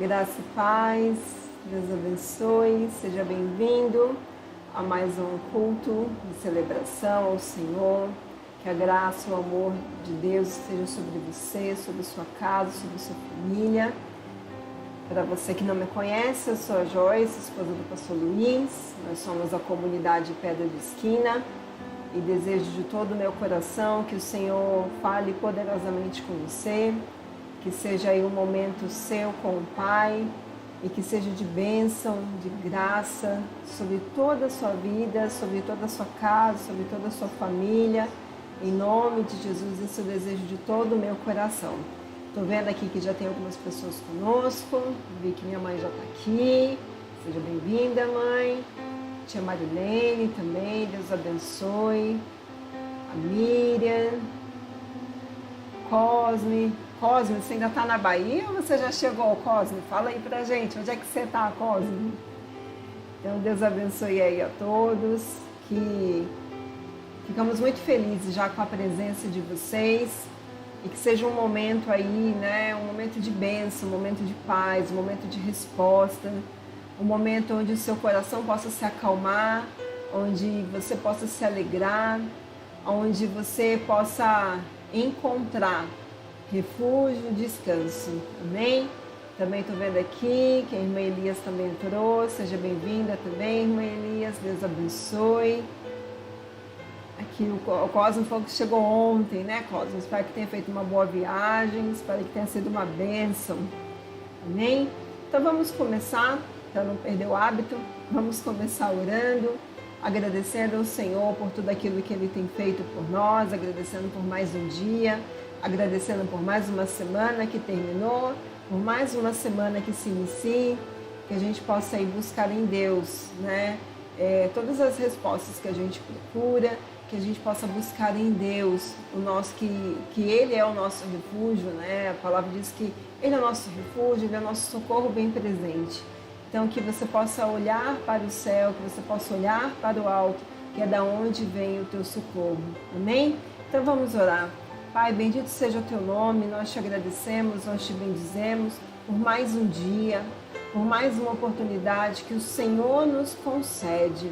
Graça e paz, Deus abençoe, seja bem-vindo a mais um culto de celebração ao Senhor. Que a graça e o amor de Deus estejam sobre você, sobre sua casa, sobre sua família. Para você que não me conhece, eu sou a Joyce, esposa do pastor Luiz. Nós somos a comunidade Pedra de Esquina e desejo de todo o meu coração que o Senhor fale poderosamente com você, que seja aí um momento seu com o Pai e que seja de bênção, de graça sobre toda a sua vida, sobre toda a sua casa, sobre toda a sua família. Em nome de Jesus, esse é o desejo de todo o meu coração. Estou vendo aqui que já tem algumas pessoas conosco, vi que minha mãe já está aqui. Seja bem-vinda, mãe. Tia Marilene também, Deus abençoe. A Miriam, Cosme, você ainda está na Bahia ou você já chegou, Cosme? Fala aí pra gente, onde é que você está, Cosme? Então, Deus abençoe aí a todos, que ficamos muito felizes já com a presença de vocês e que seja um momento aí, né, um momento de bênção, um momento de paz, um momento de resposta, um momento onde o seu coração possa se acalmar, onde você possa se alegrar, onde você possa encontrar refúgio e descanso. Amém? Também estou vendo aqui que a irmã Elias também entrou. Seja bem-vinda também, irmã Elias. Deus abençoe. Aqui o Cosmo falou que chegou ontem, né, Cosmo? Espero que tenha feito uma boa viagem. Espero que tenha sido uma bênção. Amém? Então vamos começar, para não perder o hábito. Vamos começar orando, agradecendo ao Senhor por tudo aquilo que Ele tem feito por nós, agradecendo por mais um dia, agradecendo por mais uma semana que terminou, por mais uma semana que se inicie, que a gente possa ir buscar em Deus, né? Todas as respostas que a gente procura, que a gente possa buscar em Deus, que Ele é o nosso refúgio, né? A palavra diz que Ele é o nosso refúgio, Ele é o nosso socorro bem presente. Então, que você possa olhar para o céu, que você possa olhar para o alto, que é da onde vem o teu socorro. Amém? Então, vamos orar. Pai, bendito seja o teu nome, nós te agradecemos, nós te bendizemos por mais um dia, por mais uma oportunidade que o Senhor nos concede.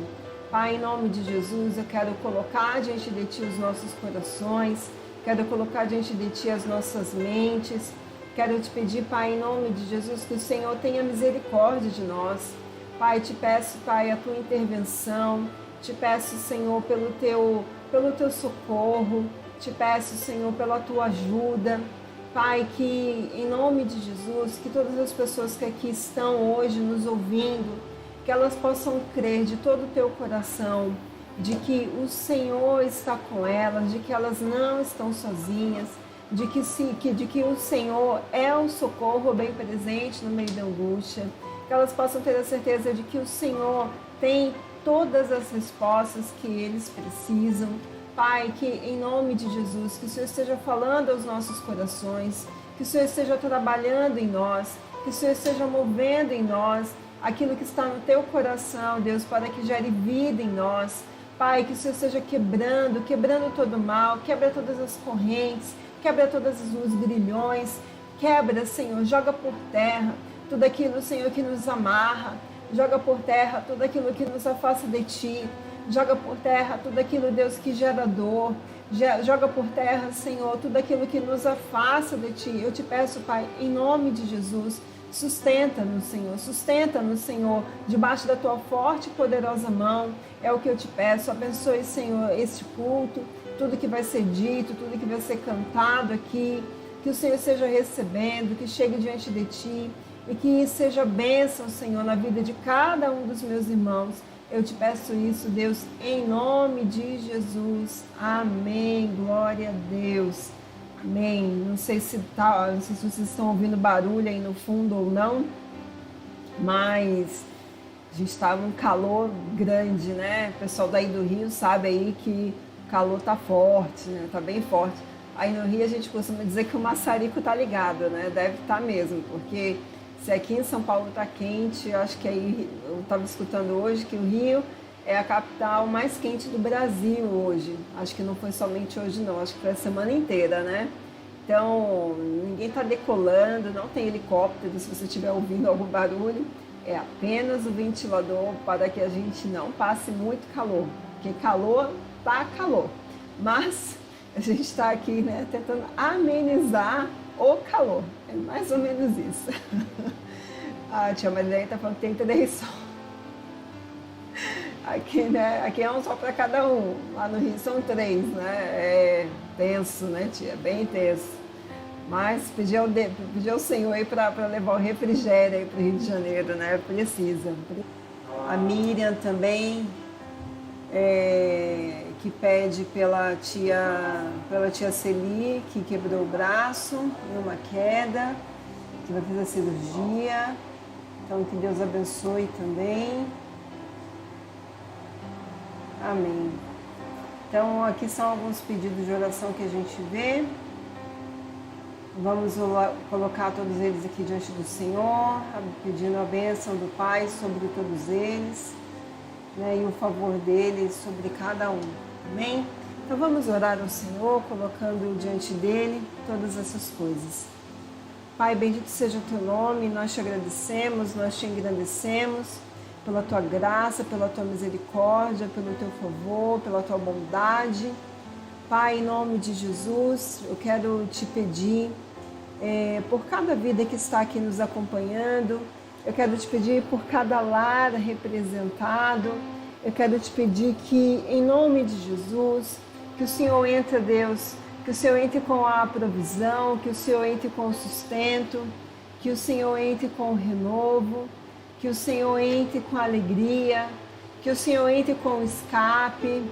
Pai, em nome de Jesus, eu quero colocar diante de Ti os nossos corações, quero colocar diante de Ti as nossas mentes. Quero te pedir, Pai, em nome de Jesus, que o Senhor tenha misericórdia de nós. Pai, te peço, Pai, a Tua intervenção, te peço, Senhor, pelo teu socorro, te peço, Senhor, pela Tua ajuda. Pai, que em nome de Jesus, que todas as pessoas que aqui estão hoje nos ouvindo, que elas possam crer de todo o teu coração, de que o Senhor está com elas, de que elas não estão sozinhas, de que o Senhor é o socorro bem presente no meio da angústia, que elas possam ter a certeza de que o Senhor tem todas as respostas que eles precisam. Pai, que em nome de Jesus, que o Senhor esteja falando aos nossos corações, que o Senhor esteja trabalhando em nós, que o Senhor esteja movendo em nós aquilo que está no teu coração, Deus, para que gere vida em nós. Pai, que o Senhor esteja quebrando todo o mal, quebra todas as correntes, quebra todos os grilhões, quebra, Senhor, joga por terra tudo aquilo, Senhor, que nos amarra, joga por terra tudo aquilo que nos afasta de Ti, joga por terra tudo aquilo, Deus, que gera dor, joga por terra, Senhor, tudo aquilo que nos afasta de Ti. Eu te peço, Pai, em nome de Jesus, sustenta-nos, Senhor, debaixo da Tua forte e poderosa mão, é o que eu te peço. Abençoe, Senhor, este culto, tudo que vai ser dito, tudo que vai ser cantado aqui, que o Senhor esteja recebendo, que chegue diante de Ti e que seja bênção, Senhor, na vida de cada um dos meus irmãos. Eu te peço isso, Deus, em nome de Jesus. Amém. Glória a Deus. Amém. Não sei se vocês estão ouvindo barulho aí no fundo ou não, mas a gente está num calor grande, né? O pessoal daí do Rio sabe aí que o calor tá forte, né? Tá bem forte. Aí no Rio a gente costuma dizer que o maçarico tá ligado, né? Deve estar mesmo, porque se aqui em São Paulo tá quente, eu acho que aí, eu estava escutando hoje que o Rio é a capital mais quente do Brasil hoje. Acho que não foi somente hoje não, acho que foi a semana inteira, né? Então, ninguém está decolando, não tem helicóptero, se você estiver ouvindo algum barulho, é apenas o ventilador para que a gente não passe muito calor, porque calor tá calor, mas a gente está aqui, né, tentando amenizar o calor, é mais ou menos isso. A tia Marilene está falando que tem 3 sol. Aqui, né, aqui é um sol para cada um, lá no Rio são 3, né, é tenso, né, tia, bem tenso. Mas pedir ao Senhor aí para levar o refrigério aí para o Rio de Janeiro, né, precisa. A Miriam também, que pede pela tia Celi, que quebrou o braço em uma queda, que vai fazer a cirurgia. Então, que Deus abençoe também. Amém. Então, aqui são alguns pedidos de oração que a gente vê. Vamos colocar todos eles aqui diante do Senhor, pedindo a bênção do Pai sobre todos eles, né, e o favor dele sobre cada um. Amém? Então vamos orar ao Senhor, colocando diante dele todas essas coisas. Pai, bendito seja o teu nome, nós te agradecemos, nós te engrandecemos pela tua graça, pela tua misericórdia, pelo teu favor, pela tua bondade. Pai, em nome de Jesus, eu quero te pedir por cada vida que está aqui nos acompanhando, eu quero te pedir por cada lar representado, eu quero te pedir que, em nome de Jesus, que o Senhor entre, Deus, que o Senhor entre com a provisão, que o Senhor entre com o sustento, que o Senhor entre com o renovo, que o Senhor entre com a alegria, que o Senhor entre com o escape,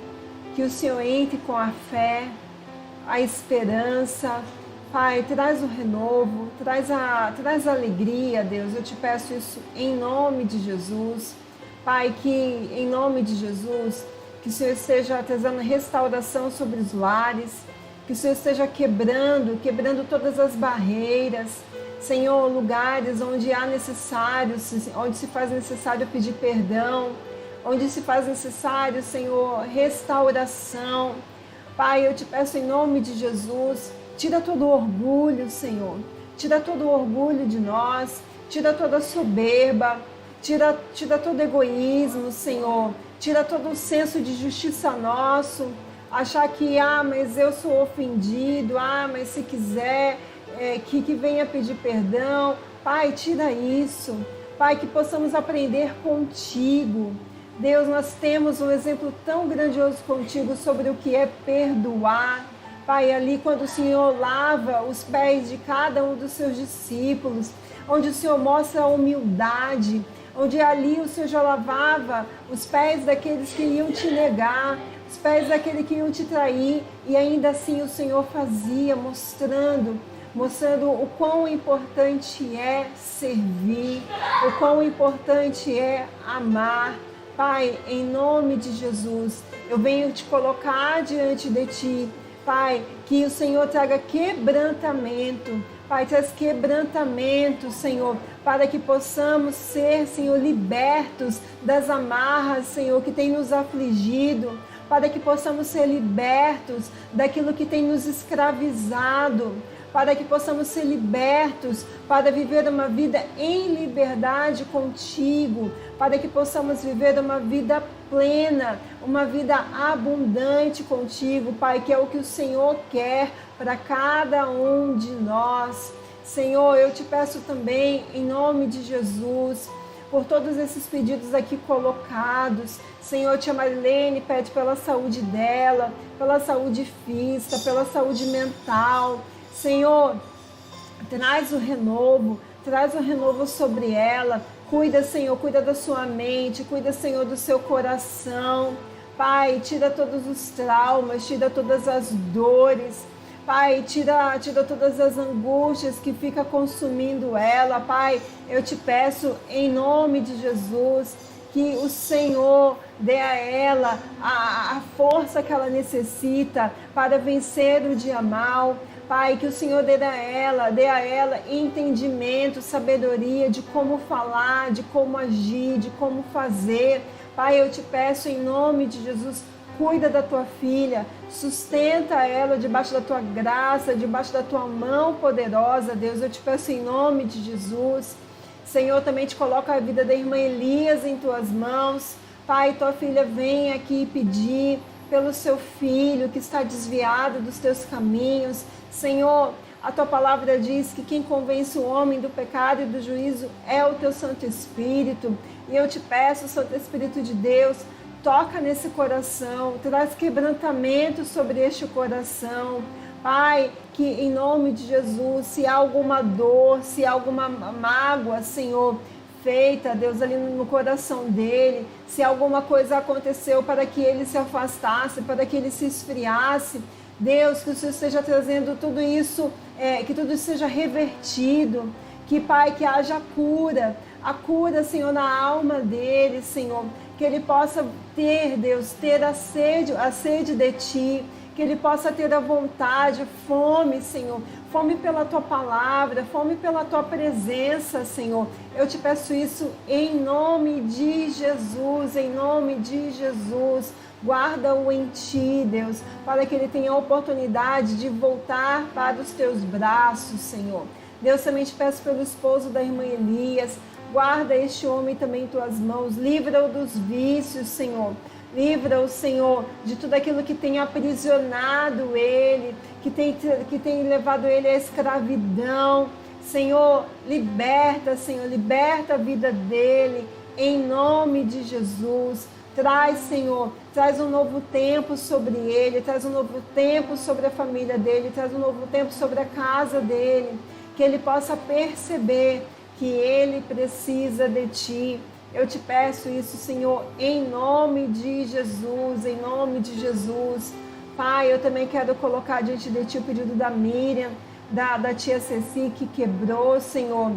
que o Senhor entre com a fé, a esperança. Pai, traz o renovo, traz a alegria, Deus. Eu te peço isso em nome de Jesus. Pai, que em nome de Jesus, que o Senhor esteja trazendo restauração sobre os lares, que o Senhor esteja quebrando todas as barreiras. Senhor, lugares onde há necessários, onde se faz necessário pedir perdão, onde se faz necessário, Senhor, restauração. Pai, eu te peço em nome de Jesus, tira todo o orgulho, Senhor, tira todo o orgulho de nós, tira toda a soberba, tira todo o egoísmo, Senhor, tira todo o senso de justiça nosso, achar que, mas eu sou ofendido, mas se quiser, que venha pedir perdão. Pai, tira isso, Pai, que possamos aprender contigo. Deus, nós temos um exemplo tão grandioso contigo sobre o que é perdoar. Pai, ali quando o Senhor lava os pés de cada um dos seus discípulos, onde o Senhor mostra a humildade, onde ali o Senhor já lavava os pés daqueles que iam te negar, os pés daqueles que iam te trair, e ainda assim o Senhor fazia, mostrando o quão importante é servir, o quão importante é amar. Pai, em nome de Jesus, eu venho te colocar diante de ti, Pai, que o Senhor traga quebrantamento, Pai, traz quebrantamento, Senhor, para que possamos ser, Senhor, libertos das amarras, Senhor, que tem nos afligido, para que possamos ser libertos daquilo que tem nos escravizado, para que possamos ser libertos, para viver uma vida em liberdade contigo, para que possamos viver uma vida plena, uma vida abundante contigo, Pai, que é o que o Senhor quer para cada um de nós. Senhor, eu te peço também, em nome de Jesus, por todos esses pedidos aqui colocados. Senhor, tia Marilene pede pela saúde dela, pela saúde física, pela saúde mental. Senhor, traz o renovo sobre ela. Cuida, Senhor, cuida da sua mente, cuida, Senhor, do seu coração. Pai, tira todos os traumas, tira todas as dores. Pai, tira todas as angústias que fica consumindo ela. Pai, eu te peço em nome de Jesus que o Senhor dê a ela a força que ela necessita para vencer o dia mal. Pai, que o Senhor dê a ela entendimento, sabedoria de como falar, de como agir, de como fazer. Pai, eu te peço em nome de Jesus, cuida da tua filha, sustenta ela debaixo da tua graça, debaixo da tua mão poderosa, Deus. Eu te peço em nome de Jesus. Senhor, também te coloco a vida da irmã Elias em tuas mãos. Pai, tua filha vem aqui pedir pelo seu filho que está desviado dos teus caminhos. Senhor, a tua palavra diz que quem convence o homem do pecado e do juízo é o teu Santo Espírito. E eu te peço, Santo Espírito de Deus, toca nesse coração, traz quebrantamento sobre este coração. Pai, que em nome de Jesus, se há alguma dor, se há alguma mágoa, Senhor, feita, Deus, ali no coração dele, se alguma coisa aconteceu para que ele se afastasse, para que ele se esfriasse, Deus, que o Senhor esteja trazendo tudo isso, que tudo isso seja revertido, que, Pai, que haja cura, a cura, Senhor, na alma dele, Senhor, que ele possa ter, Deus, ter a sede de Ti, que ele possa ter a vontade, fome, Senhor, fome pela Tua palavra, fome pela Tua presença, Senhor. Eu te peço isso em nome de Jesus, em nome de Jesus. Guarda-o em Ti, Deus, para que ele tenha a oportunidade de voltar para os Teus braços, Senhor. Deus, também te peço pelo esposo da irmã Elias, guarda este homem também em Tuas mãos, livra-o dos vícios, Senhor. Livra-o, Senhor, de tudo aquilo que tem aprisionado ele, que tem levado ele à escravidão. Senhor, liberta, Senhor, liberta a vida dele, em nome de Jesus. Traz, Senhor, traz um novo tempo sobre ele, traz um novo tempo sobre a família dele, traz um novo tempo sobre a casa dele, que ele possa perceber que ele precisa de Ti. Eu te peço isso, Senhor, em nome de Jesus, em nome de Jesus. Pai, eu também quero colocar diante de Ti o pedido da Miriam, da tia Ceci, que quebrou, Senhor,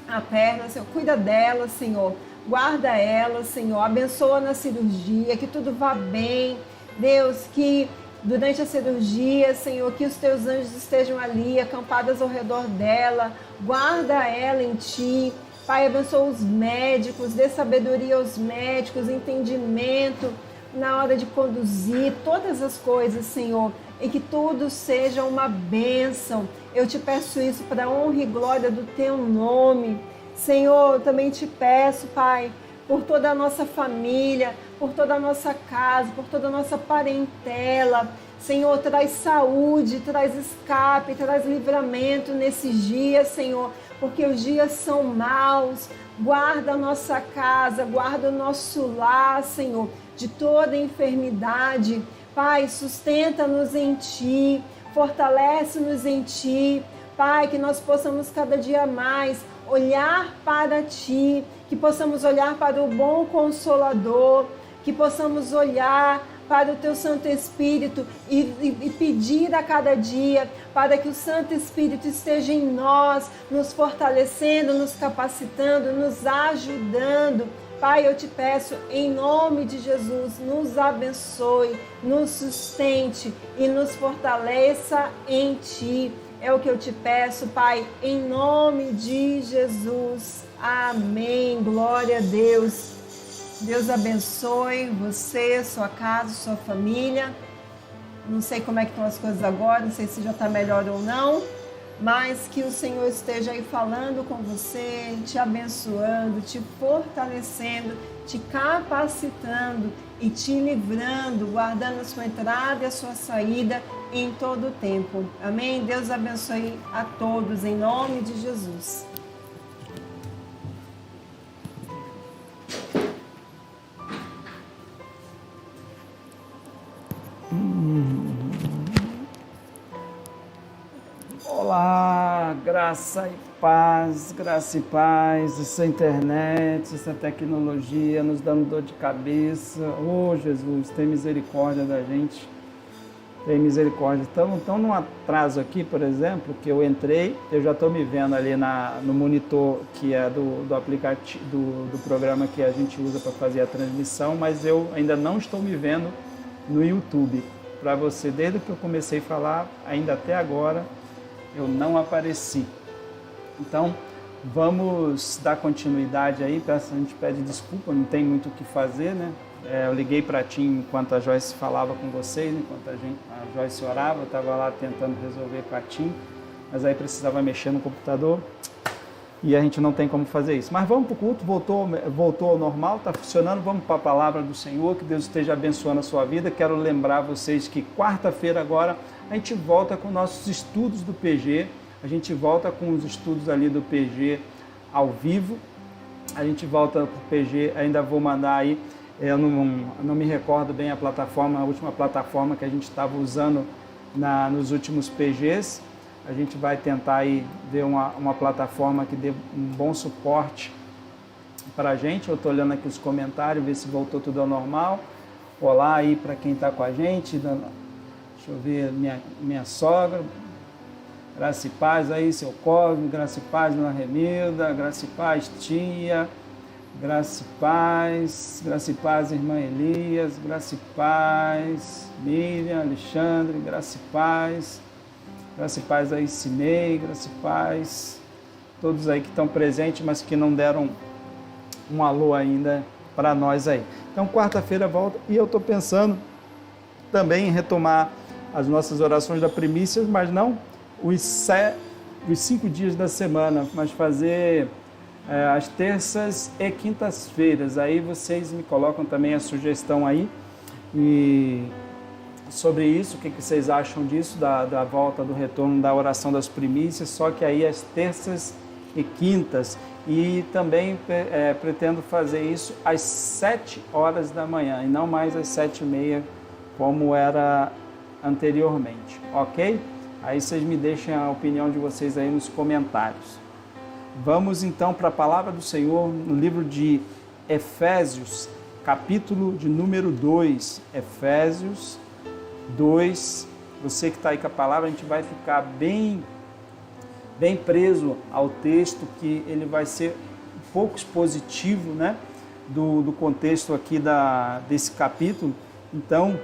a perna. Senhor, cuida dela, Senhor. Guarda ela, Senhor. Abençoa na cirurgia, que tudo vá bem. Deus, que durante a cirurgia, Senhor, que os Teus anjos estejam ali, acampados ao redor dela. Guarda ela em Ti. Pai, abençoa os médicos, dê sabedoria aos médicos, entendimento na hora de conduzir, todas as coisas, Senhor, e que tudo seja uma bênção. Eu te peço isso para a honra e glória do Teu nome. Senhor, eu também te peço, Pai, por toda a nossa família, por toda a nossa casa, por toda a nossa parentela. Senhor, traz saúde, traz escape, traz livramento nesses dias, Senhor, porque os dias são maus. Guarda a nossa casa, guarda o nosso lar, Senhor, de toda enfermidade. Pai, sustenta-nos em Ti, fortalece-nos em Ti. Pai, que nós possamos cada dia mais olhar para Ti, que possamos olhar para o bom Consolador, que possamos olhar para o Teu Santo Espírito e pedir a cada dia para que o Santo Espírito esteja em nós, nos fortalecendo, nos capacitando, nos ajudando. Pai, eu te peço, em nome de Jesus, nos abençoe, nos sustente e nos fortaleça em Ti. É o que eu te peço, Pai, em nome de Jesus. Amém. Glória a Deus. Deus abençoe você, sua casa, sua família. Não sei como é que estão as coisas agora, não sei se já está melhor ou não, mas que o Senhor esteja aí falando com você, te abençoando, te fortalecendo, te capacitando e te livrando, guardando a sua entrada e a sua saída em todo o tempo. Amém? Deus abençoe a todos, em nome de Jesus. Olá, graça e paz, essa internet, essa tecnologia nos dando dor de cabeça. Oh, Jesus, tem misericórdia da gente, tem misericórdia. Então num atraso aqui, por exemplo, que eu entrei, eu já estou me vendo ali no monitor que é do aplicativo, do programa que a gente usa para fazer a transmissão, mas eu ainda não estou me vendo no YouTube. Para você, desde que eu comecei a falar, ainda até agora, eu não apareci. Então, Vamos dar continuidade aí, a gente pede desculpa, não tem muito o que fazer, né? Eu liguei para ti enquanto a Joyce falava com vocês, enquanto a Joyce orava, eu estava lá tentando resolver com a Tim, mas aí precisava mexer no computador e a gente não tem como fazer isso. Mas vamos para o culto, voltou ao normal, está funcionando, vamos para a palavra do Senhor, que Deus esteja abençoando a sua vida. Quero lembrar vocês que quarta-feira agora a gente volta com nossos estudos do PG, a gente volta com os estudos ali do PG ao vivo, a gente volta para o PG, ainda vou mandar aí, eu não me recordo bem a última plataforma que a gente estava usando nos últimos PGs. A gente vai tentar aí ver uma plataforma que dê um bom suporte para a gente. Eu estou olhando aqui os comentários, ver se voltou tudo ao normal. Olá aí para quem está com a gente. Deixa eu ver minha sogra. Graça e paz aí, seu Cosme. Graça e paz, dona Remilda. Graça e paz, tia. Graça e paz, irmã Elias, graça e paz, Miriam, Alexandre, graça e paz aí, Cinei, graça e paz, todos aí que estão presentes, mas que não deram um alô ainda para nós aí. Então, quarta-feira volta e eu estou pensando também em retomar as nossas orações da primícia, mas não os 5 dias da semana, mas fazer as terças e quintas-feiras. Aí vocês me colocam também a sugestão aí e sobre isso, o que vocês acham disso, da volta, do retorno da oração das primícias, só que aí as terças e quintas, e também pretendo fazer isso às 7 horas da manhã e não mais às 7h30 como era anteriormente, ok? Aí vocês me deixem a opinião de vocês aí nos comentários. Vamos então para a palavra do Senhor no livro de Efésios, capítulo de número 2. Efésios 2. Você que está aí com a palavra, a gente vai ficar bem preso ao texto, que ele vai ser um pouco expositivo, né, do contexto aqui desse capítulo. Então,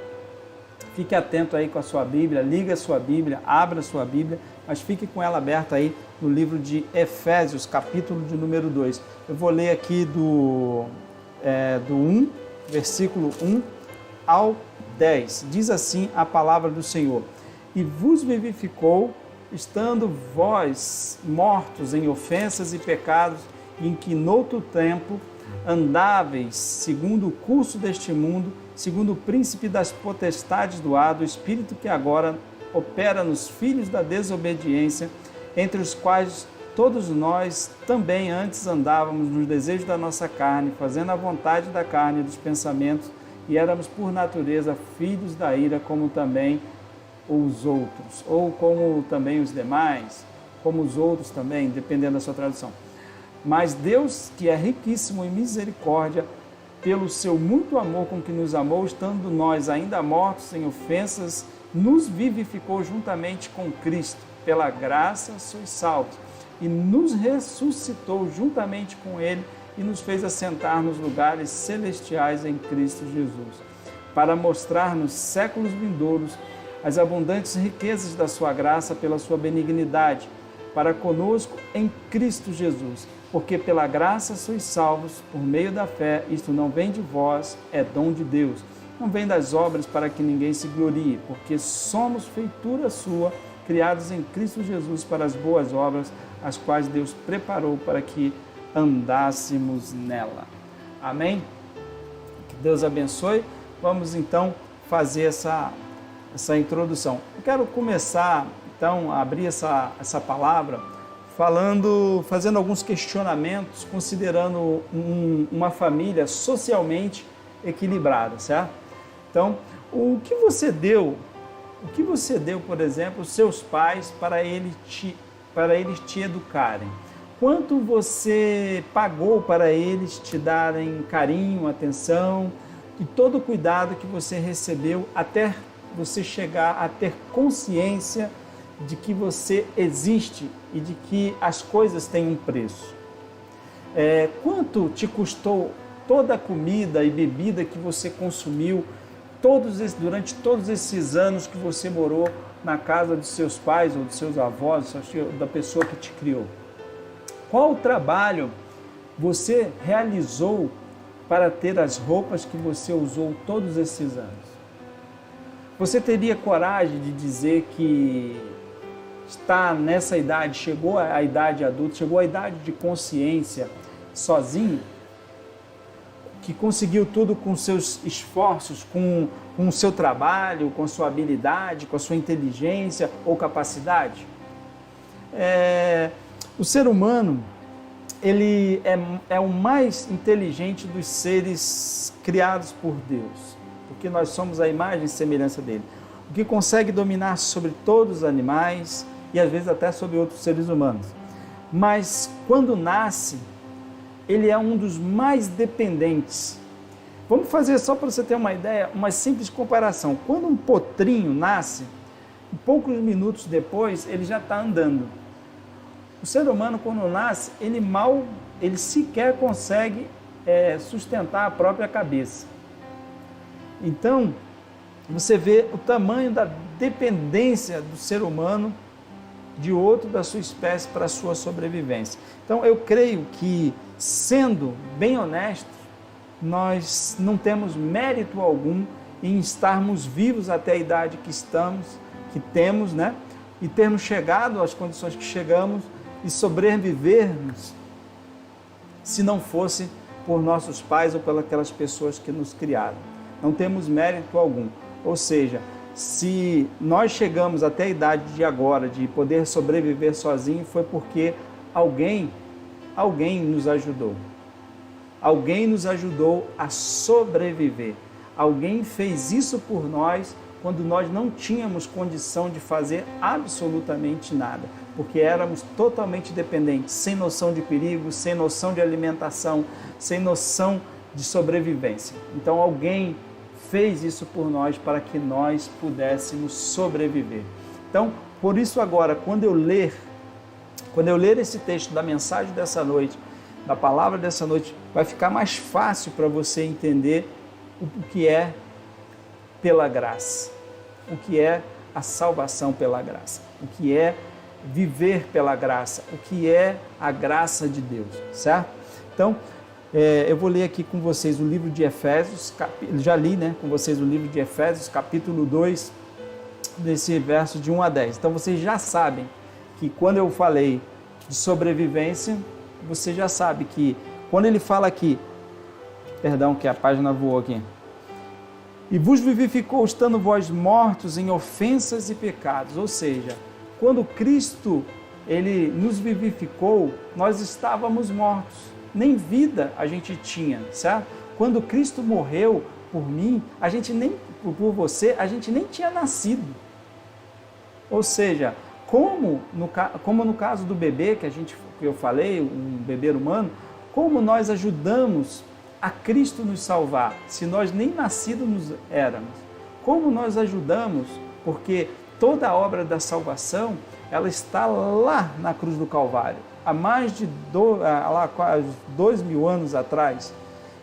fique atento aí com a sua Bíblia, liga a sua Bíblia, abra a sua Bíblia, mas fique com ela aberta aí no livro de Efésios, capítulo de número 2. Eu vou ler aqui do 1, versículo 1 ao 10. Diz assim a palavra do Senhor: E vos vivificou, estando vós mortos em ofensas e pecados, em que noutro tempo andáveis segundo o curso deste mundo, segundo o príncipe das potestades do ar, do espírito que agora opera nos filhos da desobediência, entre os quais todos nós também antes andávamos nos desejos da nossa carne, fazendo a vontade da carne e dos pensamentos, e éramos por natureza filhos da ira, como também os outros, ou como também os demais, como os outros também, dependendo da sua tradução. Mas Deus, que é riquíssimo em misericórdia, pelo seu muito amor com que nos amou, estando nós ainda mortos em ofensas, nos vivificou juntamente com Cristo. Pela graça sois salvos. E nos ressuscitou juntamente com Ele e nos fez assentar nos lugares celestiais em Cristo Jesus, para mostrar nos séculos vindouros as abundantes riquezas da sua graça pela sua benignidade, para conosco em Cristo Jesus. Porque pela graça sois salvos por meio da fé, isto não vem de vós, é dom de Deus. Não vem das obras para que ninguém se glorie, porque somos feitura sua, criados em Cristo Jesus para as boas obras, as quais Deus preparou para que andássemos nela. Amém? Que Deus abençoe. Vamos então fazer essa introdução. Eu quero começar então a abrir essa palavra fazendo alguns questionamentos, considerando uma família socialmente equilibrada, certo? Então, o que você deu, por exemplo, aos seus pais para eles te educarem? Quanto você pagou para eles te darem carinho, atenção e todo o cuidado que você recebeu até você chegar a ter consciência de que você existe e de que as coisas têm um preço? Quanto te custou toda a comida e bebida que você consumiu durante todos esses anos que você morou na casa dos seus pais ou dos seus avós, da pessoa que te criou? Qual trabalho você realizou para ter as roupas que você usou todos esses anos? Você teria coragem de dizer que está nessa idade, chegou à idade adulta, chegou à idade de consciência sozinho? Que conseguiu tudo com seus esforços, com o seu trabalho, com a sua habilidade, com a sua inteligência ou capacidade? O ser humano, ele é o mais inteligente dos seres criados por Deus, porque nós somos a imagem e semelhança dele. O que consegue dominar sobre todos os animais e às vezes até sobre outros seres humanos. Mas quando nasce, ele é um dos mais dependentes. Vamos fazer, só para você ter uma ideia, uma simples comparação. Quando um potrinho nasce, poucos minutos depois ele já está andando. O ser humano, quando nasce, ele sequer consegue sustentar a própria cabeça. Então, você vê o tamanho da dependência do ser humano de outro da sua espécie para a sua sobrevivência. Então, eu creio que, sendo bem honestos, nós não temos mérito algum em estarmos vivos até a idade que temos, né? E termos chegado às condições que chegamos e sobrevivermos, se não fosse por nossos pais ou pelas aquelas pessoas que nos criaram. Não temos mérito algum. Ou seja, se nós chegamos até a idade de agora, de poder sobreviver sozinho, foi porque alguém nos ajudou. Alguém nos ajudou a sobreviver. Alguém fez isso por nós quando nós não tínhamos condição de fazer absolutamente nada, porque éramos totalmente dependentes, sem noção de perigo, sem noção de alimentação, sem noção de sobrevivência. Então alguém fez isso por nós para que nós pudéssemos sobreviver. Então, por isso agora, quando eu ler esse texto da mensagem dessa noite, da palavra dessa noite, vai ficar mais fácil para você entender o que é pela graça, o que é a salvação pela graça, o que é viver pela graça, o que é a graça de Deus, certo? Então, eu vou ler aqui com vocês o livro de Efésios, já li, né, com vocês o livro de Efésios, capítulo 2, desse verso de 1 a 10. Então, vocês já sabem que quando eu falei de sobrevivência, você já sabe que quando ele fala aqui, perdão que a página voou aqui, e vos vivificou estando vós mortos em ofensas e pecados, ou seja, quando Cristo ele nos vivificou, nós estávamos mortos, nem vida a gente tinha, certo? Quando Cristo morreu por mim, por você, a gente nem tinha nascido. Ou seja, como no caso do bebê que eu falei, um bebê humano, como nós ajudamos a Cristo nos salvar, se nós nem nascidos éramos? Como nós ajudamos? Porque toda a obra da salvação, ela está lá na cruz do Calvário, há mais de quase 2000 anos atrás.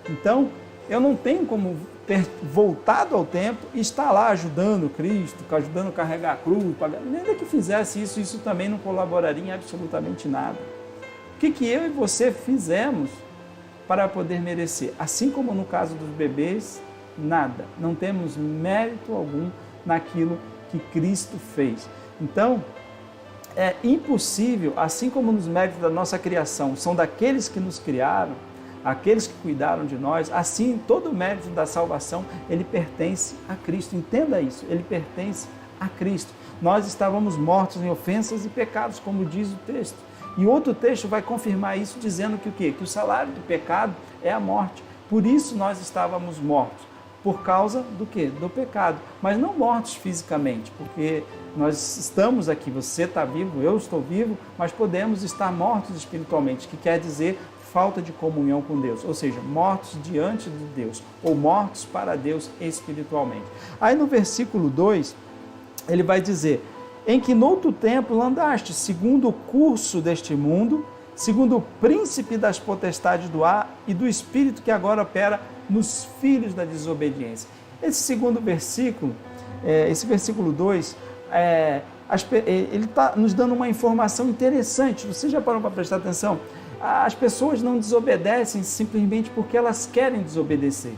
Então, eu não tenho como ter voltado ao tempo e estar lá ajudando Cristo, ajudando a carregar a cruz, ainda que fizesse isso também não colaboraria em absolutamente nada. O que eu e você fizemos para poder merecer? Assim como no caso dos bebês, nada. Não temos mérito algum naquilo que Cristo fez. Então, é impossível, assim como nos méritos da nossa criação são daqueles que nos criaram, aqueles que cuidaram de nós, assim todo o mérito da salvação, ele pertence a Cristo. Entenda isso, ele pertence a Cristo. Nós estávamos mortos em ofensas e pecados, como diz o texto. E outro texto vai confirmar isso, dizendo que o quê? Que o salário do pecado é a morte. Por isso nós estávamos mortos. Por causa do quê? Do pecado. Mas não mortos fisicamente, porque nós estamos aqui, você está vivo, eu estou vivo, mas podemos estar mortos espiritualmente, que quer dizer falta de comunhão com Deus, ou seja, mortos diante de Deus, ou mortos para Deus espiritualmente. Aí no versículo 2, ele vai dizer: em que noutro tempo andaste, segundo o curso deste mundo, segundo o príncipe das potestades do ar e do espírito que agora opera nos filhos da desobediência. Esse segundo versículo, esse versículo 2, Ele está nos dando uma informação interessante. Você já parou para prestar atenção? As pessoas não desobedecem simplesmente porque elas querem desobedecer.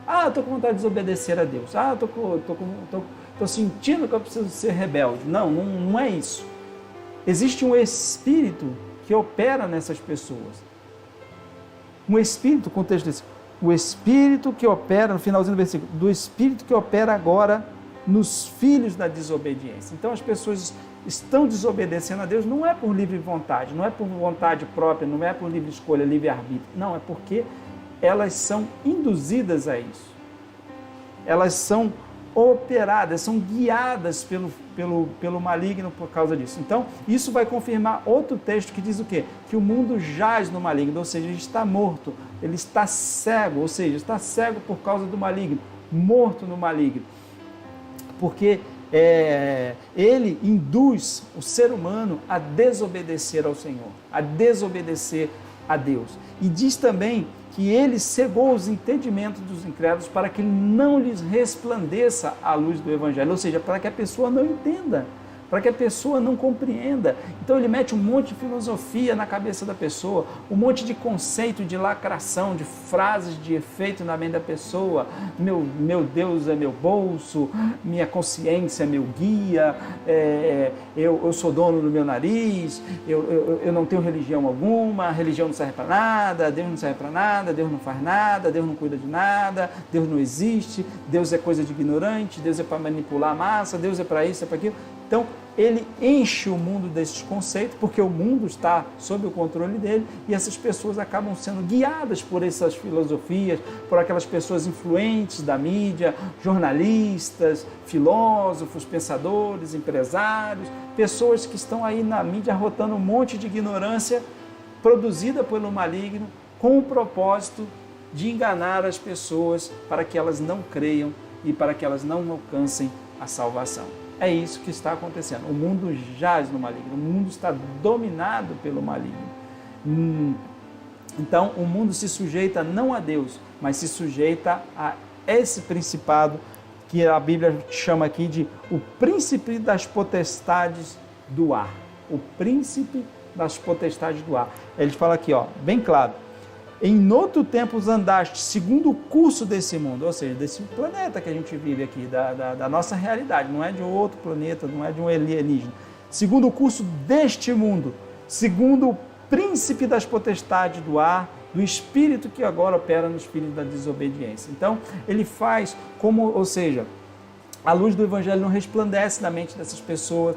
Ah, estou com vontade de desobedecer a Deus. Ah, estou sentindo que eu preciso ser rebelde. Não é isso. Existe um espírito que opera nessas pessoas. Um espírito, contexto desse, o espírito que opera, no finalzinho do versículo, do espírito que opera agora nos filhos da desobediência. Então as pessoas estão desobedecendo a Deus não é por livre vontade, não é por vontade própria, não é por livre escolha, livre arbítrio. Não, é porque elas são induzidas a isso. Elas são operadas, são guiadas pelo maligno por causa disso. Então, isso vai confirmar outro texto que diz o quê? Que o mundo jaz no maligno, ou seja, ele está morto, ele está cego, ou seja, está cego por causa do maligno, morto no maligno. Porque ele induz o ser humano a desobedecer ao Senhor, a desobedecer a Deus. E diz também que ele cegou os entendimentos dos incrédulos para que não lhes resplandeça a luz do Evangelho, ou seja, para que a pessoa não entenda, para que a pessoa não compreenda. Então ele mete um monte de filosofia na cabeça da pessoa, um monte de conceito de lacração, de frases de efeito na mente da pessoa. Meu Deus é meu bolso, minha consciência é meu guia, eu sou dono do meu nariz, eu não tenho religião alguma, a religião não serve para nada, Deus não serve para nada, Deus não faz nada, Deus não cuida de nada, Deus não existe, Deus é coisa de ignorante, Deus é para manipular a massa, Deus é para isso, é para aquilo. Então, ele enche o mundo desses conceitos, porque o mundo está sob o controle dele, e essas pessoas acabam sendo guiadas por essas filosofias, por aquelas pessoas influentes da mídia, jornalistas, filósofos, pensadores, empresários, pessoas que estão aí na mídia arrotando um monte de ignorância produzida pelo maligno, com o propósito de enganar as pessoas para que elas não creiam e para que elas não alcancem a salvação. É isso que está acontecendo. O mundo jaz no maligno, o mundo está dominado pelo maligno. Então, o mundo se sujeita não a Deus, mas se sujeita a esse principado que a Bíblia chama aqui de o príncipe das potestades do ar. O príncipe das potestades do ar. Ele fala aqui, bem claro. Em outro tempo andaste segundo o curso desse mundo, ou seja, desse planeta que a gente vive aqui, da nossa realidade, não é de outro planeta, não é de um alienígena. Segundo o curso deste mundo, segundo o príncipe das potestades do ar, do espírito que agora opera nos filhos da desobediência. Então, ele faz como, ou seja, a luz do Evangelho não resplandece na mente dessas pessoas.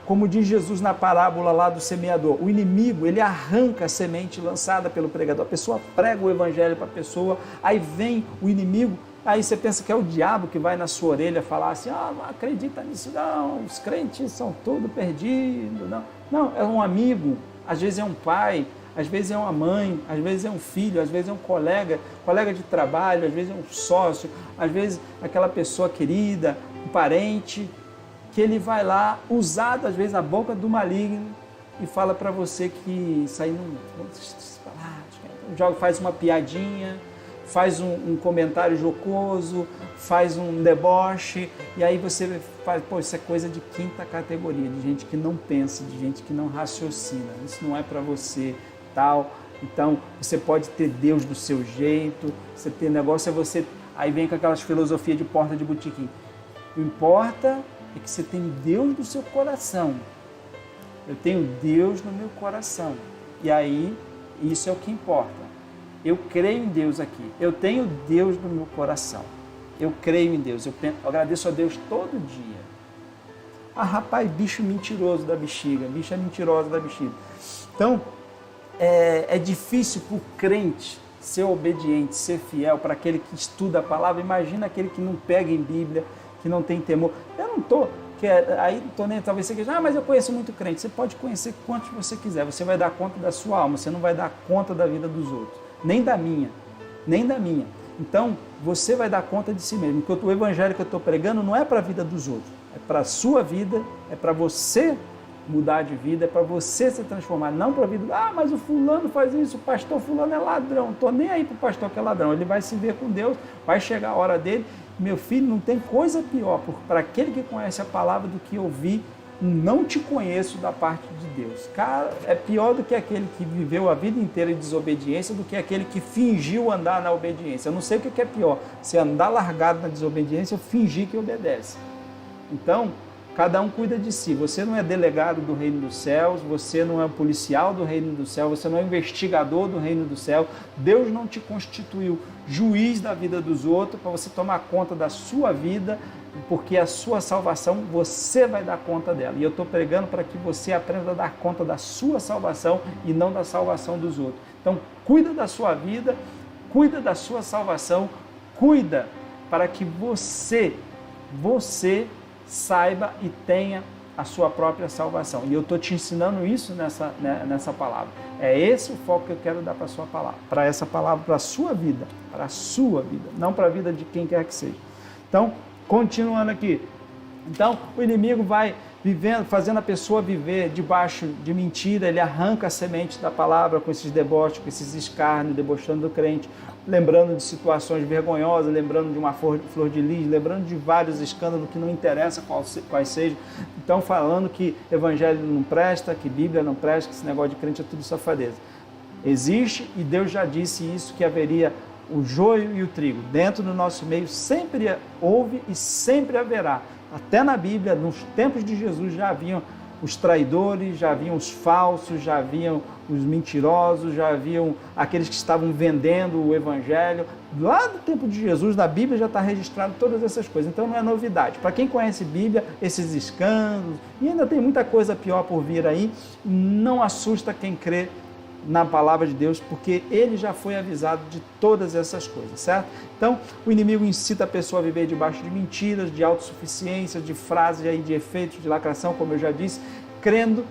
Como diz Jesus na parábola lá do semeador, o inimigo, ele arranca a semente lançada pelo pregador, a pessoa prega o Evangelho para a pessoa, aí vem o inimigo, aí você pensa que é o diabo que vai na sua orelha falar assim, não acredita nisso não, os crentes são tudo perdidos, não, é um amigo, às vezes é um pai, às vezes é uma mãe, às vezes é um filho, às vezes é um colega de trabalho, às vezes é um sócio, às vezes aquela pessoa querida, um parente, que ele vai lá, usado às vezes a boca do maligno, e fala para você que isso aí não faz uma piadinha, faz um comentário jocoso, faz um deboche, e aí você faz, isso é coisa de quinta categoria, de gente que não pensa, de gente que não raciocina, isso não é para você, tal. Então, você pode ter Deus do seu jeito, você ter negócio, você, aí vem com aquelas filosofias de porta de botequim. O importa é que você tem Deus no seu coração. Eu tenho Deus no meu coração. E aí, isso é o que importa. Eu creio em Deus aqui. Eu tenho Deus no meu coração. Eu creio em Deus. Eu agradeço a Deus todo dia. Rapaz, bicho mentiroso da bexiga. Bicha mentirosa da bexiga. Então, é difícil para o crente ser obediente, ser fiel, para aquele que estuda a palavra. Imagina aquele que não pega em Bíblia, que não tem temor. Eu não estou, talvez você queira, mas eu conheço muito crente. Você pode conhecer quantos você quiser, você vai dar conta da sua alma, você não vai dar conta da vida dos outros, nem da minha. Então, você vai dar conta de si mesmo, porque o evangelho que eu estou pregando não é para a vida dos outros, é para a sua vida, é para você mudar de vida, é para você se transformar, não para a vida, mas o fulano faz isso, o pastor fulano é ladrão, não estou nem aí para o pastor que é ladrão, ele vai se ver com Deus, vai chegar a hora dele, Meu filho, não tem coisa pior para aquele que conhece a palavra do que ouvir um não te conheço da parte de Deus. Cara, é pior do que aquele que viveu a vida inteira em desobediência, do que aquele que fingiu andar na obediência. Eu não sei o que é pior, se andar largado na desobediência ou fingir que obedece. Então, cada um cuida de si. Você não é delegado do reino dos céus, você não é policial do reino do céu, você não é investigador do reino do céu. Deus não te constituiu juiz da vida dos outros para você tomar conta da sua vida, porque a sua salvação você vai dar conta dela. E eu estou pregando para que você aprenda a dar conta da sua salvação e não da salvação dos outros. Então, cuida da sua vida, cuida da sua salvação, cuida para que você saiba e tenha a sua própria salvação. E eu estou te ensinando isso nessa palavra. É esse o foco que eu quero dar para a sua palavra, para essa palavra, para a sua vida, não para a vida de quem quer que seja. Então, continuando aqui. Então, o inimigo vai vivendo, fazendo a pessoa viver debaixo de mentira, ele arranca a semente da palavra com esses deboches, com esses escárnios, debochando do crente, lembrando de situações vergonhosas, lembrando de uma flor de lis, lembrando de vários escândalos que não interessa quais sejam. Então, falando que evangelho não presta, que Bíblia não presta, que esse negócio de crente é tudo safadeza. Existe, e Deus já disse isso, que haveria o joio e o trigo. Dentro do nosso meio sempre houve e sempre haverá. Até na Bíblia, nos tempos de Jesus, já haviam os traidores, já haviam os falsos, já haviam os mentirosos, já haviam aqueles que estavam vendendo o Evangelho. Lá do tempo de Jesus, na Bíblia já está registrado todas essas coisas, então não é novidade. Para quem conhece Bíblia, esses escândalos, e ainda tem muita coisa pior por vir aí, não assusta quem crê na palavra de Deus, porque ele já foi avisado de todas essas coisas, certo? Então, o inimigo incita a pessoa a viver debaixo de mentiras, de autossuficiência, de frases aí, de efeitos, de lacração, como eu já disse, crendo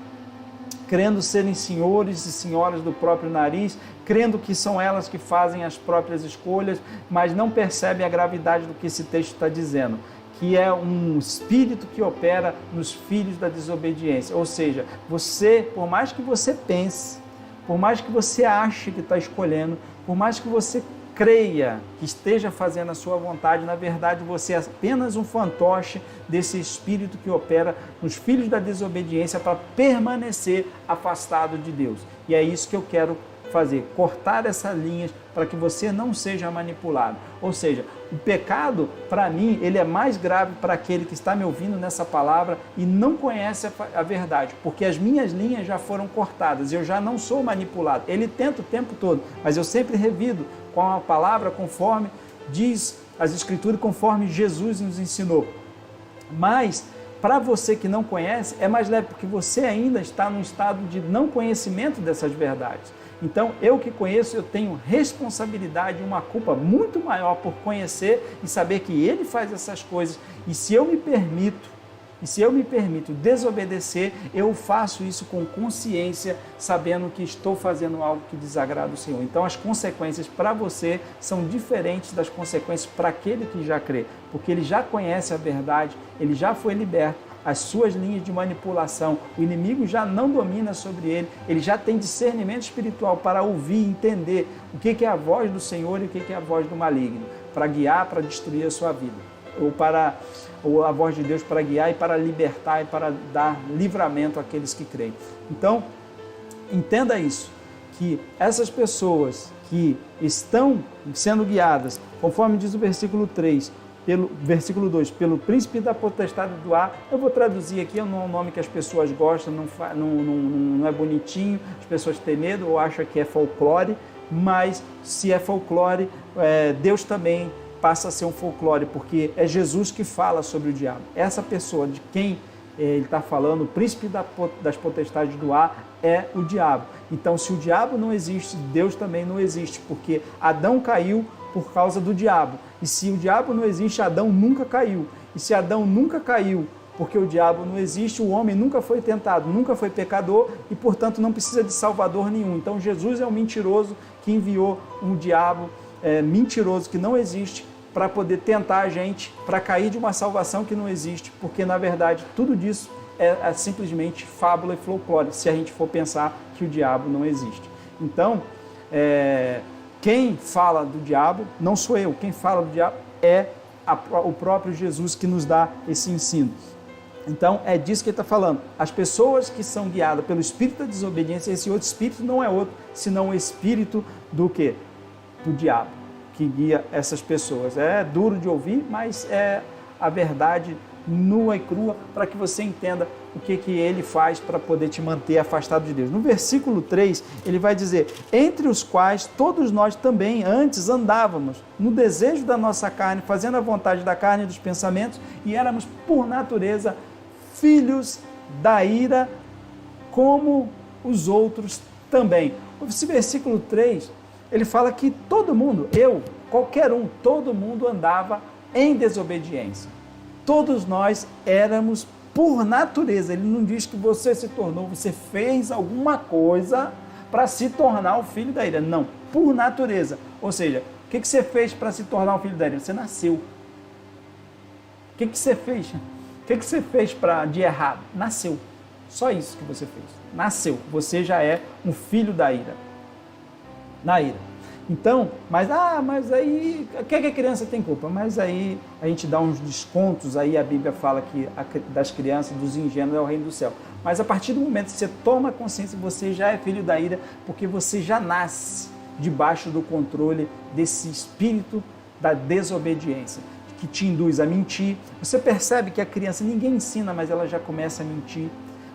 serem senhores e senhoras do próprio nariz, crendo que são elas que fazem as próprias escolhas, mas não percebem a gravidade do que esse texto está dizendo, que é um espírito que opera nos filhos da desobediência. Ou seja, você, por mais que você pense, por mais que você ache que está escolhendo, por mais que você creia que esteja fazendo a sua vontade, na verdade você é apenas um fantoche desse espírito que opera nos filhos da desobediência para permanecer afastado de Deus. E é isso que eu quero fazer, cortar essas linhas para que você não seja manipulado. Ou seja, o pecado, para mim, ele é mais grave para aquele que está me ouvindo nessa palavra e não conhece a verdade, porque as minhas linhas já foram cortadas, eu já não sou manipulado. Ele tenta o tempo todo, mas eu sempre revido com a palavra conforme diz as Escrituras, conforme Jesus nos ensinou. Mas para você que não conhece, é mais leve, porque você ainda está num estado de não conhecimento dessas verdades. Então, eu que conheço, eu tenho responsabilidade e uma culpa muito maior por conhecer e saber que Ele faz essas coisas. E se eu me permito desobedecer, eu faço isso com consciência, sabendo que estou fazendo algo que desagrada o Senhor. Então, as consequências para você são diferentes das consequências para aquele que já crê, porque ele já conhece a verdade, ele já foi liberto. As suas linhas de manipulação, o inimigo já não domina sobre ele, ele já tem discernimento espiritual para ouvir e entender o que é a voz do Senhor e o que é a voz do maligno, para guiar, para destruir a sua vida, ou a voz de Deus para guiar e para libertar e para dar livramento àqueles que creem. Então, entenda isso, que essas pessoas que estão sendo guiadas, conforme diz o versículo 3, versículo 2, pelo príncipe da potestade do ar, eu vou traduzir aqui, não é um nome que as pessoas gostam, não é bonitinho, as pessoas têm medo ou acham que é folclore, mas se é folclore, Deus também passa a ser um folclore, porque é Jesus que fala sobre o diabo. Essa pessoa de quem ele está falando, o príncipe das potestades do ar, é o diabo. Então, se o diabo não existe, Deus também não existe, porque Adão caiu por causa do diabo. E se o diabo não existe, Adão nunca caiu. E se Adão nunca caiu, porque o diabo não existe, o homem nunca foi tentado, nunca foi pecador e, portanto, não precisa de salvador nenhum. Então, Jesus é um mentiroso que enviou um diabo mentiroso que não existe para poder tentar a gente, para cair de uma salvação que não existe, porque, na verdade, tudo disso é simplesmente fábula e folclore, se a gente for pensar que o diabo não existe. Então, quem fala do diabo não sou eu, quem fala do diabo é o próprio Jesus que nos dá esse ensino. Então, é disso que ele está falando. As pessoas que são guiadas pelo espírito da desobediência, esse outro espírito não é outro, senão o espírito do quê? Do diabo, que guia essas pessoas. É duro de ouvir, mas é a verdade nua e crua, para que você entenda o que ele faz para poder te manter afastado de Deus. No versículo 3, ele vai dizer: entre os quais todos nós também antes andávamos no desejo da nossa carne, fazendo a vontade da carne e dos pensamentos, e éramos por natureza filhos da ira, como os outros também. Esse versículo 3, ele fala que todo mundo, qualquer um, todo mundo andava em desobediência. Todos nós éramos por natureza. Ele não diz que você se tornou, você fez alguma coisa para se tornar o filho da ira. Não, por natureza. Ou seja, o que você fez para se tornar o filho da ira? Você nasceu. O que você fez? O que você fez de errado? Nasceu. Só isso que você fez. Nasceu. Você já é um filho da ira. Na ira. Então, mas aí, o que a criança tem culpa? Mas aí a gente dá uns descontos, aí a Bíblia fala que das crianças, dos ingênuos é o reino do céu. Mas a partir do momento que você toma consciência, você já é filho da ira, porque você já nasce debaixo do controle desse espírito da desobediência, que te induz a mentir. Você percebe que a criança, ninguém ensina, mas ela já começa a mentir.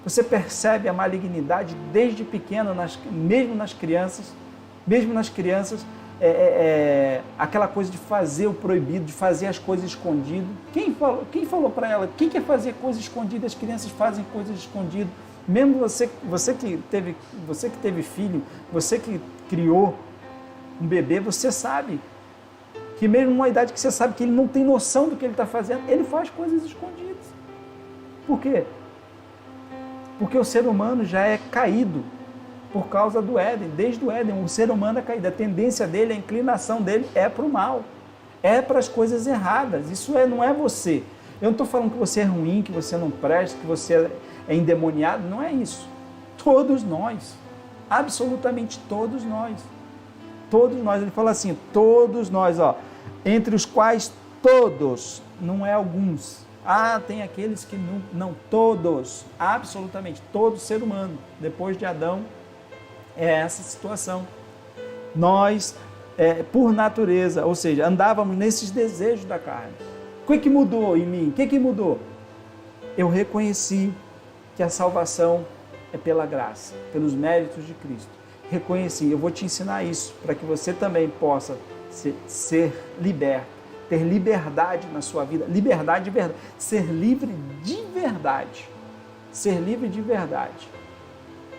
Você percebe a malignidade desde pequeno, mesmo nas crianças, aquela coisa de fazer o proibido, de fazer as coisas escondidas. Quem falou para ela? Quem quer fazer coisas escondidas? As crianças fazem coisas escondidas. Mesmo você que teve filho, você que criou um bebê, você sabe que mesmo numa idade que você sabe que ele não tem noção do que ele está fazendo, ele faz coisas escondidas. Por quê? Porque o ser humano já é caído por causa do Éden. Desde o Éden, o ser humano é caído. A tendência dele, a inclinação dele é para o mal, é para as coisas erradas. Isso não é você. Eu não estou falando que você é ruim, que você não presta, que você é endemoniado. Não é isso. Todos nós, absolutamente todos nós. Todos nós. Ele fala assim, todos nós, entre os quais todos, não é alguns. Tem aqueles que não, todos, absolutamente, todo ser humano, depois de Adão, é essa situação. Nós, por natureza, ou seja, andávamos nesses desejos da carne. O que mudou em mim? O que mudou? Eu reconheci que a salvação é pela graça, pelos méritos de Cristo. Reconheci, eu vou te ensinar isso, para que você também possa ser liberto, ter liberdade na sua vida, liberdade de verdade, ser livre de verdade, ser livre de verdade.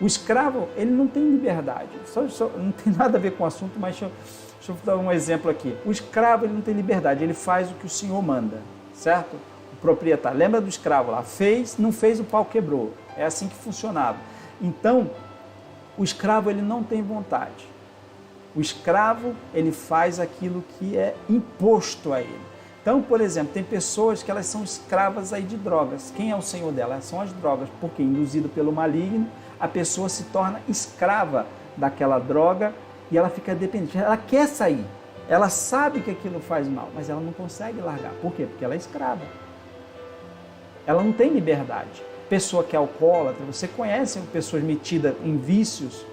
O escravo, ele não tem liberdade, não tem nada a ver com o assunto, mas deixa eu dar um exemplo aqui. O escravo, ele não tem liberdade, ele faz o que o Senhor manda, certo? O proprietário, lembra do escravo lá, não fez, o pau quebrou, é assim que funcionava. Então, o escravo, ele não tem vontade. O escravo, ele faz aquilo que é imposto a ele. Então, por exemplo, tem pessoas que elas são escravas aí de drogas. Quem é o senhor dela? São as drogas, porque induzido pelo maligno, a pessoa se torna escrava daquela droga e ela fica dependente. Ela quer sair, ela sabe que aquilo faz mal, mas ela não consegue largar. Por quê? Porque ela é escrava. Ela não tem liberdade. Pessoa que é alcoólatra, você conhece pessoas metidas em vícios.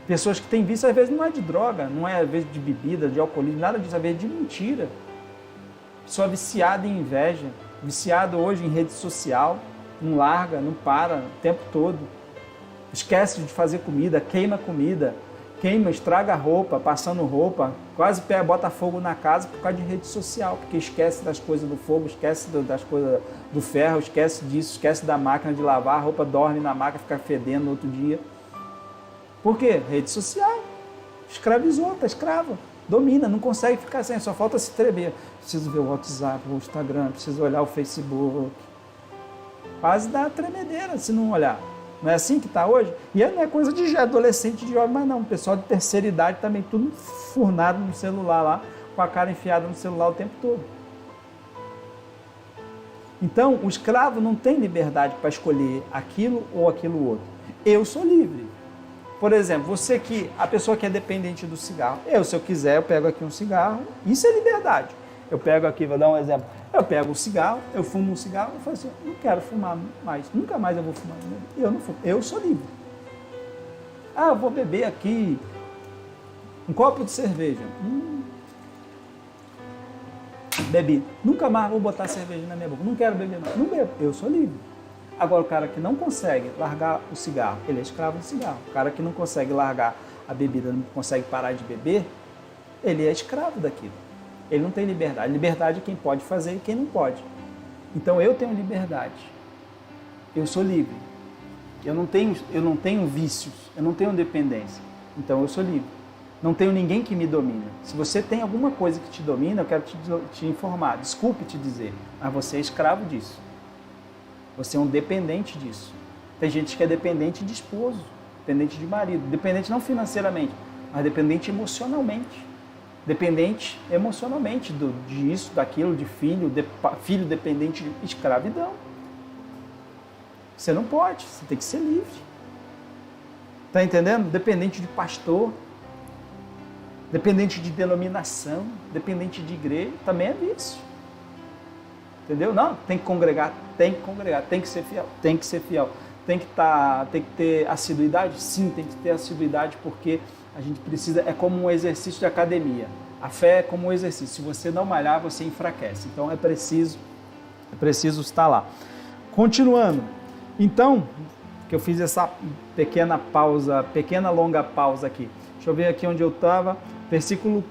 Pessoas que têm vício, às vezes não é de droga, não é às vezes de bebida, de alcoolismo, nada disso, às vezes de mentira. Pessoa viciada em inveja, viciado hoje em rede social, não larga, não para o tempo todo. Esquece de fazer comida, estraga a roupa, passando roupa, quase bota fogo na casa por causa de rede social, porque esquece das coisas do fogo, esquece das coisas do ferro, esquece disso, esquece da máquina de lavar, a roupa dorme na máquina, fica fedendo no outro dia. Por quê? Rede social. Escravizou, está escrava. Domina, não consegue ficar sem, só falta se tremer. Preciso ver o WhatsApp, o Instagram, preciso olhar o Facebook. Quase dá tremedeira se não olhar. Não é assim que está hoje? E não é coisa de adolescente, de jovem, mas não. O pessoal de terceira idade também, tudo furnado no celular lá, com a cara enfiada no celular o tempo todo. Então, o escravo não tem liberdade para escolher aquilo ou aquilo outro. Eu sou livre. Por exemplo, a pessoa que é dependente do cigarro, se eu quiser, eu pego aqui um cigarro, isso é liberdade. Eu pego aqui, vou dar um exemplo. Eu pego um cigarro, eu fumo um cigarro, eu falo assim, não quero fumar mais, nunca mais eu vou fumar. Eu não fumo, eu sou livre. Ah, eu vou beber aqui um copo de cerveja. Bebi. Nunca mais vou botar cerveja na minha boca. Não quero beber mais. Não bebo. Eu sou livre. Agora, o cara que não consegue largar o cigarro, ele é escravo do cigarro. O cara que não consegue largar a bebida, não consegue parar de beber, ele é escravo daquilo. Ele não tem liberdade. Liberdade é quem pode fazer e quem não pode. Então, eu tenho liberdade. Eu sou livre. Eu não tenho vícios. Eu não tenho dependência. Então, eu sou livre. Não tenho ninguém que me domina. Se você tem alguma coisa que te domina, eu quero te informar. Desculpe te dizer, mas você é escravo disso. Você é um dependente disso. Tem gente que é dependente de esposo, dependente de marido, dependente não financeiramente, mas dependente emocionalmente. Dependente emocionalmente disso, daquilo, de filho dependente de escravidão. Você não pode, você tem que ser livre. Está entendendo? Dependente de pastor, dependente de denominação, dependente de igreja, também é vício. Entendeu? Não, tem que congregar, tem que ser fiel, tem que ser fiel. Tem que ter assiduidade? Sim, tem que ter assiduidade, porque a gente precisa, é como um exercício de academia. A fé é como um exercício. Se você não malhar, você enfraquece. Então é preciso estar lá. Continuando. Então, que eu fiz essa pequena longa pausa aqui. Deixa eu ver aqui onde eu estava. Versículo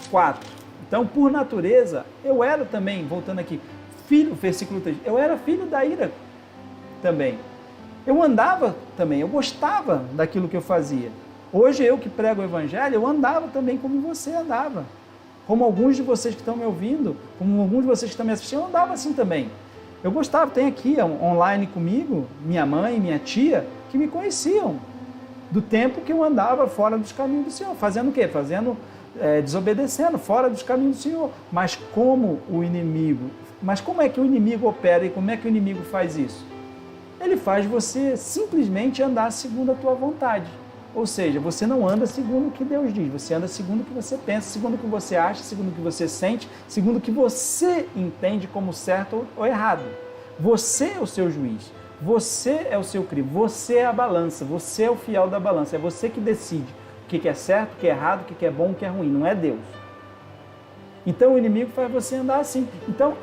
4. Então, por natureza, eu era também, voltando aqui, versículo 3, eu era filho da ira também. Eu andava também, eu gostava daquilo que eu fazia. Hoje eu que prego o evangelho, eu andava também como você andava. Como alguns de vocês que estão me ouvindo, como alguns de vocês que estão me assistindo, eu andava assim também. Eu gostava, tem aqui online comigo, minha mãe, minha tia, que me conheciam do tempo que eu andava fora dos caminhos do Senhor. Fazendo o quê? Desobedecendo, fora dos caminhos do Senhor. Mas como é que o inimigo opera e como é que o inimigo faz isso? Ele faz você simplesmente andar segundo a tua vontade. Ou seja, você não anda segundo o que Deus diz, você anda segundo o que você pensa, segundo o que você acha, segundo o que você sente, segundo o que você entende como certo ou errado. Você é o seu juiz, você é o seu crivo, você é a balança, você é o fiel da balança, é você que decide o que é certo, o que é errado, o que é bom, o que é ruim, não é Deus. Então o inimigo faz você andar assim. Então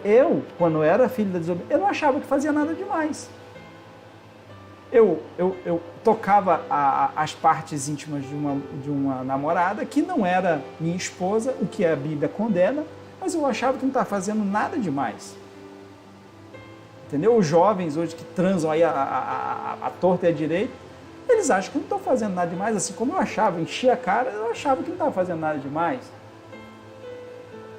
quando eu era filho da desobediência, eu não achava que fazia nada demais. Eu tocava as partes íntimas de uma namorada que não era minha esposa, o que a Bíblia condena, mas eu achava que não estava fazendo nada demais. Entendeu? Os jovens hoje que transam aí a torta e a direita, eles acham que não estão fazendo nada demais, assim como eu achava, enchia a cara, eu achava que não estava fazendo nada demais.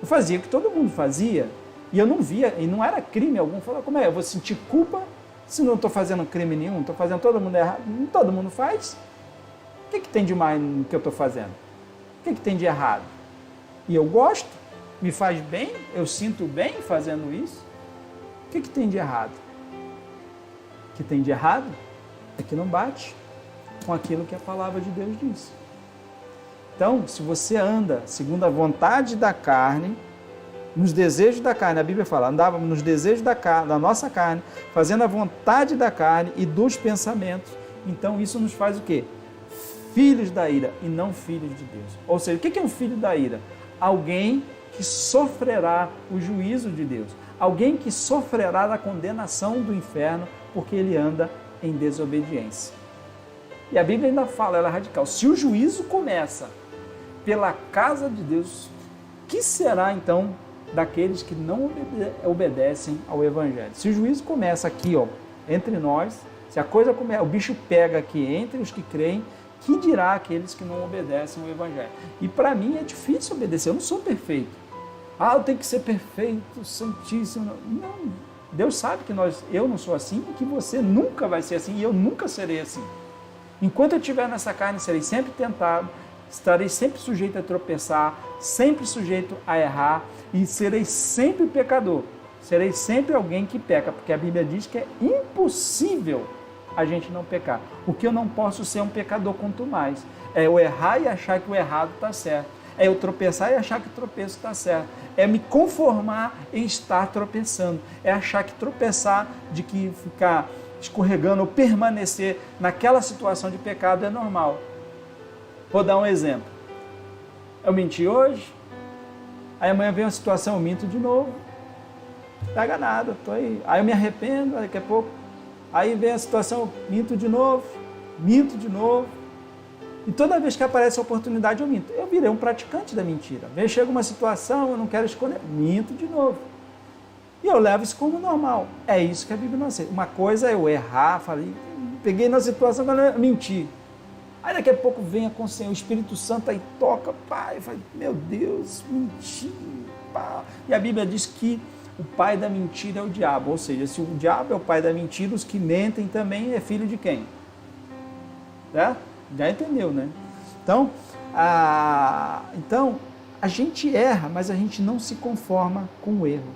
Eu fazia o que todo mundo fazia, e eu não via, e não era crime algum. Falava, como é? Eu vou sentir culpa se não estou fazendo crime nenhum, estou fazendo todo mundo errado? Todo mundo faz. O que tem de mais no que eu estou fazendo? O que tem de errado? E eu gosto, me faz bem, eu sinto bem fazendo isso. O que tem de errado? O que tem de errado é que não bate com aquilo que a palavra de Deus diz. Então, se você anda segundo a vontade da carne, nos desejos da carne, a Bíblia fala, andávamos nos desejos da nossa carne, fazendo a vontade da carne e dos pensamentos, então isso nos faz o quê? Filhos da ira e não filhos de Deus. Ou seja, o que é um filho da ira? Alguém que sofrerá o juízo de Deus, alguém que sofrerá a condenação do inferno porque ele anda em desobediência. E a Bíblia ainda fala, ela é radical, se o juízo começa pela casa de Deus, que será então daqueles que não obedecem ao Evangelho? Se o juízo começa aqui, entre nós, se a coisa começa, o bicho pega aqui entre os que creem, que dirá aqueles que não obedecem ao Evangelho? E para mim é difícil obedecer, eu não sou perfeito. Eu tenho que ser perfeito, santíssimo. Não, Deus sabe que eu não sou assim e que você nunca vai ser assim e eu nunca serei assim. Enquanto eu estiver nessa carne, serei sempre tentado, estarei sempre sujeito a tropeçar, sempre sujeito a errar e serei sempre pecador. Serei sempre alguém que peca, porque a Bíblia diz que é impossível a gente não pecar. O que eu não posso ser um pecador quanto mais. É eu errar e achar que o errado está certo. É eu tropeçar e achar que o tropeço está certo. É me conformar em estar tropeçando. É achar que tropeçar, de que ficar escorregando ou permanecer naquela situação de pecado é normal. Vou dar um exemplo. Eu menti hoje, aí amanhã vem uma situação, eu minto de novo. Pega nada, tô aí. Aí eu me arrependo, daqui a pouco. Aí vem a situação, eu minto de novo. E toda vez que aparece a oportunidade, eu minto. Eu virei um praticante da mentira. Chega uma situação, eu não quero esconder, minto de novo. E eu levo isso como normal. É isso que a Bíblia não aceita. Uma coisa é eu errar, falei, peguei na situação, mas menti. Aí daqui a pouco vem a consciência, o Espírito Santo aí toca, pai, fala, meu Deus, menti. Pá. E a Bíblia diz que o pai da mentira é o diabo. Ou seja, se o diabo é o pai da mentira, os que mentem também é filho de quem? Né? Já entendeu, né? Então, a gente erra, mas a gente não se conforma com o erro.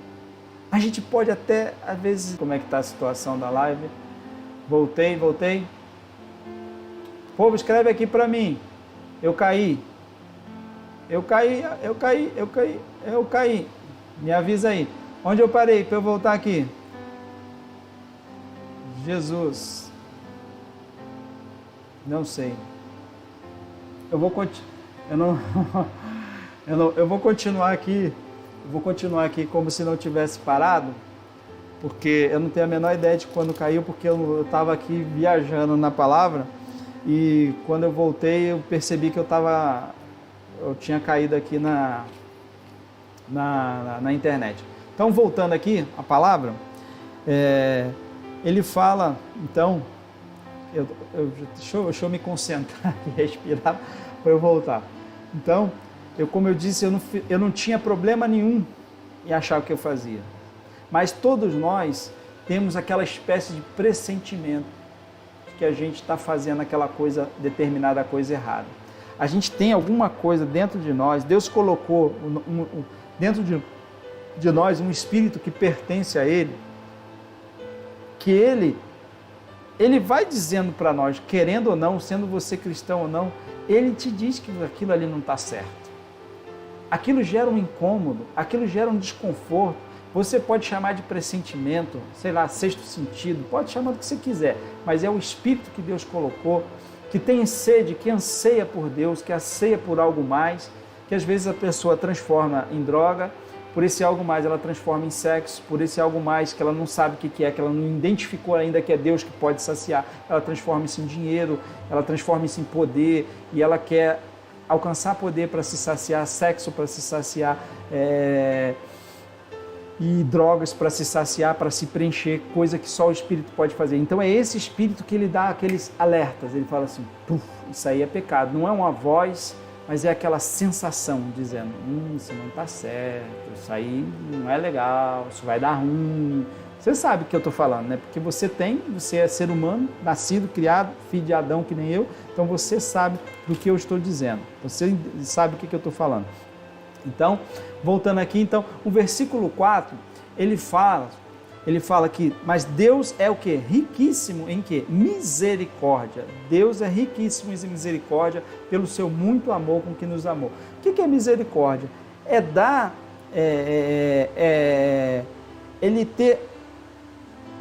A gente pode até, às vezes... Como é que está a situação da live? Voltei. Povo, escreve aqui para mim. Eu caí. Me avisa aí. Onde eu parei para eu voltar aqui? Jesus. Não sei. Eu vou continuar aqui. Eu vou continuar aqui como se não tivesse parado, porque eu não tenho a menor ideia de quando caiu, porque eu estava aqui viajando na palavra e quando eu voltei eu percebi que eu tinha caído aqui na internet. Então, voltando aqui a palavra, ele fala, então, deixa eu me concentrar e respirar para eu voltar. Então, como eu disse, eu não tinha problema nenhum em achar o que eu fazia. Mas todos nós temos aquela espécie de pressentimento de que a gente está fazendo aquela coisa, determinada coisa errada. A gente tem alguma coisa dentro de nós, Deus colocou dentro de nós um espírito que pertence a Ele, que Ele vai dizendo para nós, querendo ou não, sendo você cristão ou não, Ele te diz que aquilo ali não está certo. Aquilo gera um incômodo, aquilo gera um desconforto. Você pode chamar de pressentimento, sei lá, sexto sentido, pode chamar do que você quiser, mas é o espírito que Deus colocou, que tem sede, que anseia por Deus, que anseia por algo mais, que às vezes a pessoa transforma em droga, por esse algo mais ela transforma em sexo, por esse algo mais que ela não sabe o que é, que ela não identificou ainda que é Deus que pode saciar, ela transforma isso em dinheiro, ela transforma isso em poder, e ela quer alcançar poder para se saciar, sexo para se saciar, e drogas para se saciar, para se preencher, coisa que só o Espírito pode fazer. Então é esse Espírito que ele dá aqueles alertas, ele fala assim, isso aí é pecado, não é uma voz, mas é aquela sensação dizendo, isso não está certo, isso aí não é legal, isso vai dar ruim. Você sabe o que eu estou falando, né? Porque você é ser humano, nascido, criado, filho de Adão que nem eu, então você sabe do que eu estou dizendo, você sabe o que eu estou falando. Então, voltando aqui, então, o versículo 4, ele fala que, mas Deus é o quê? Riquíssimo em quê? Misericórdia. Deus é riquíssimo em misericórdia pelo seu muito amor com que nos amou. O que é misericórdia? É dar, ele ter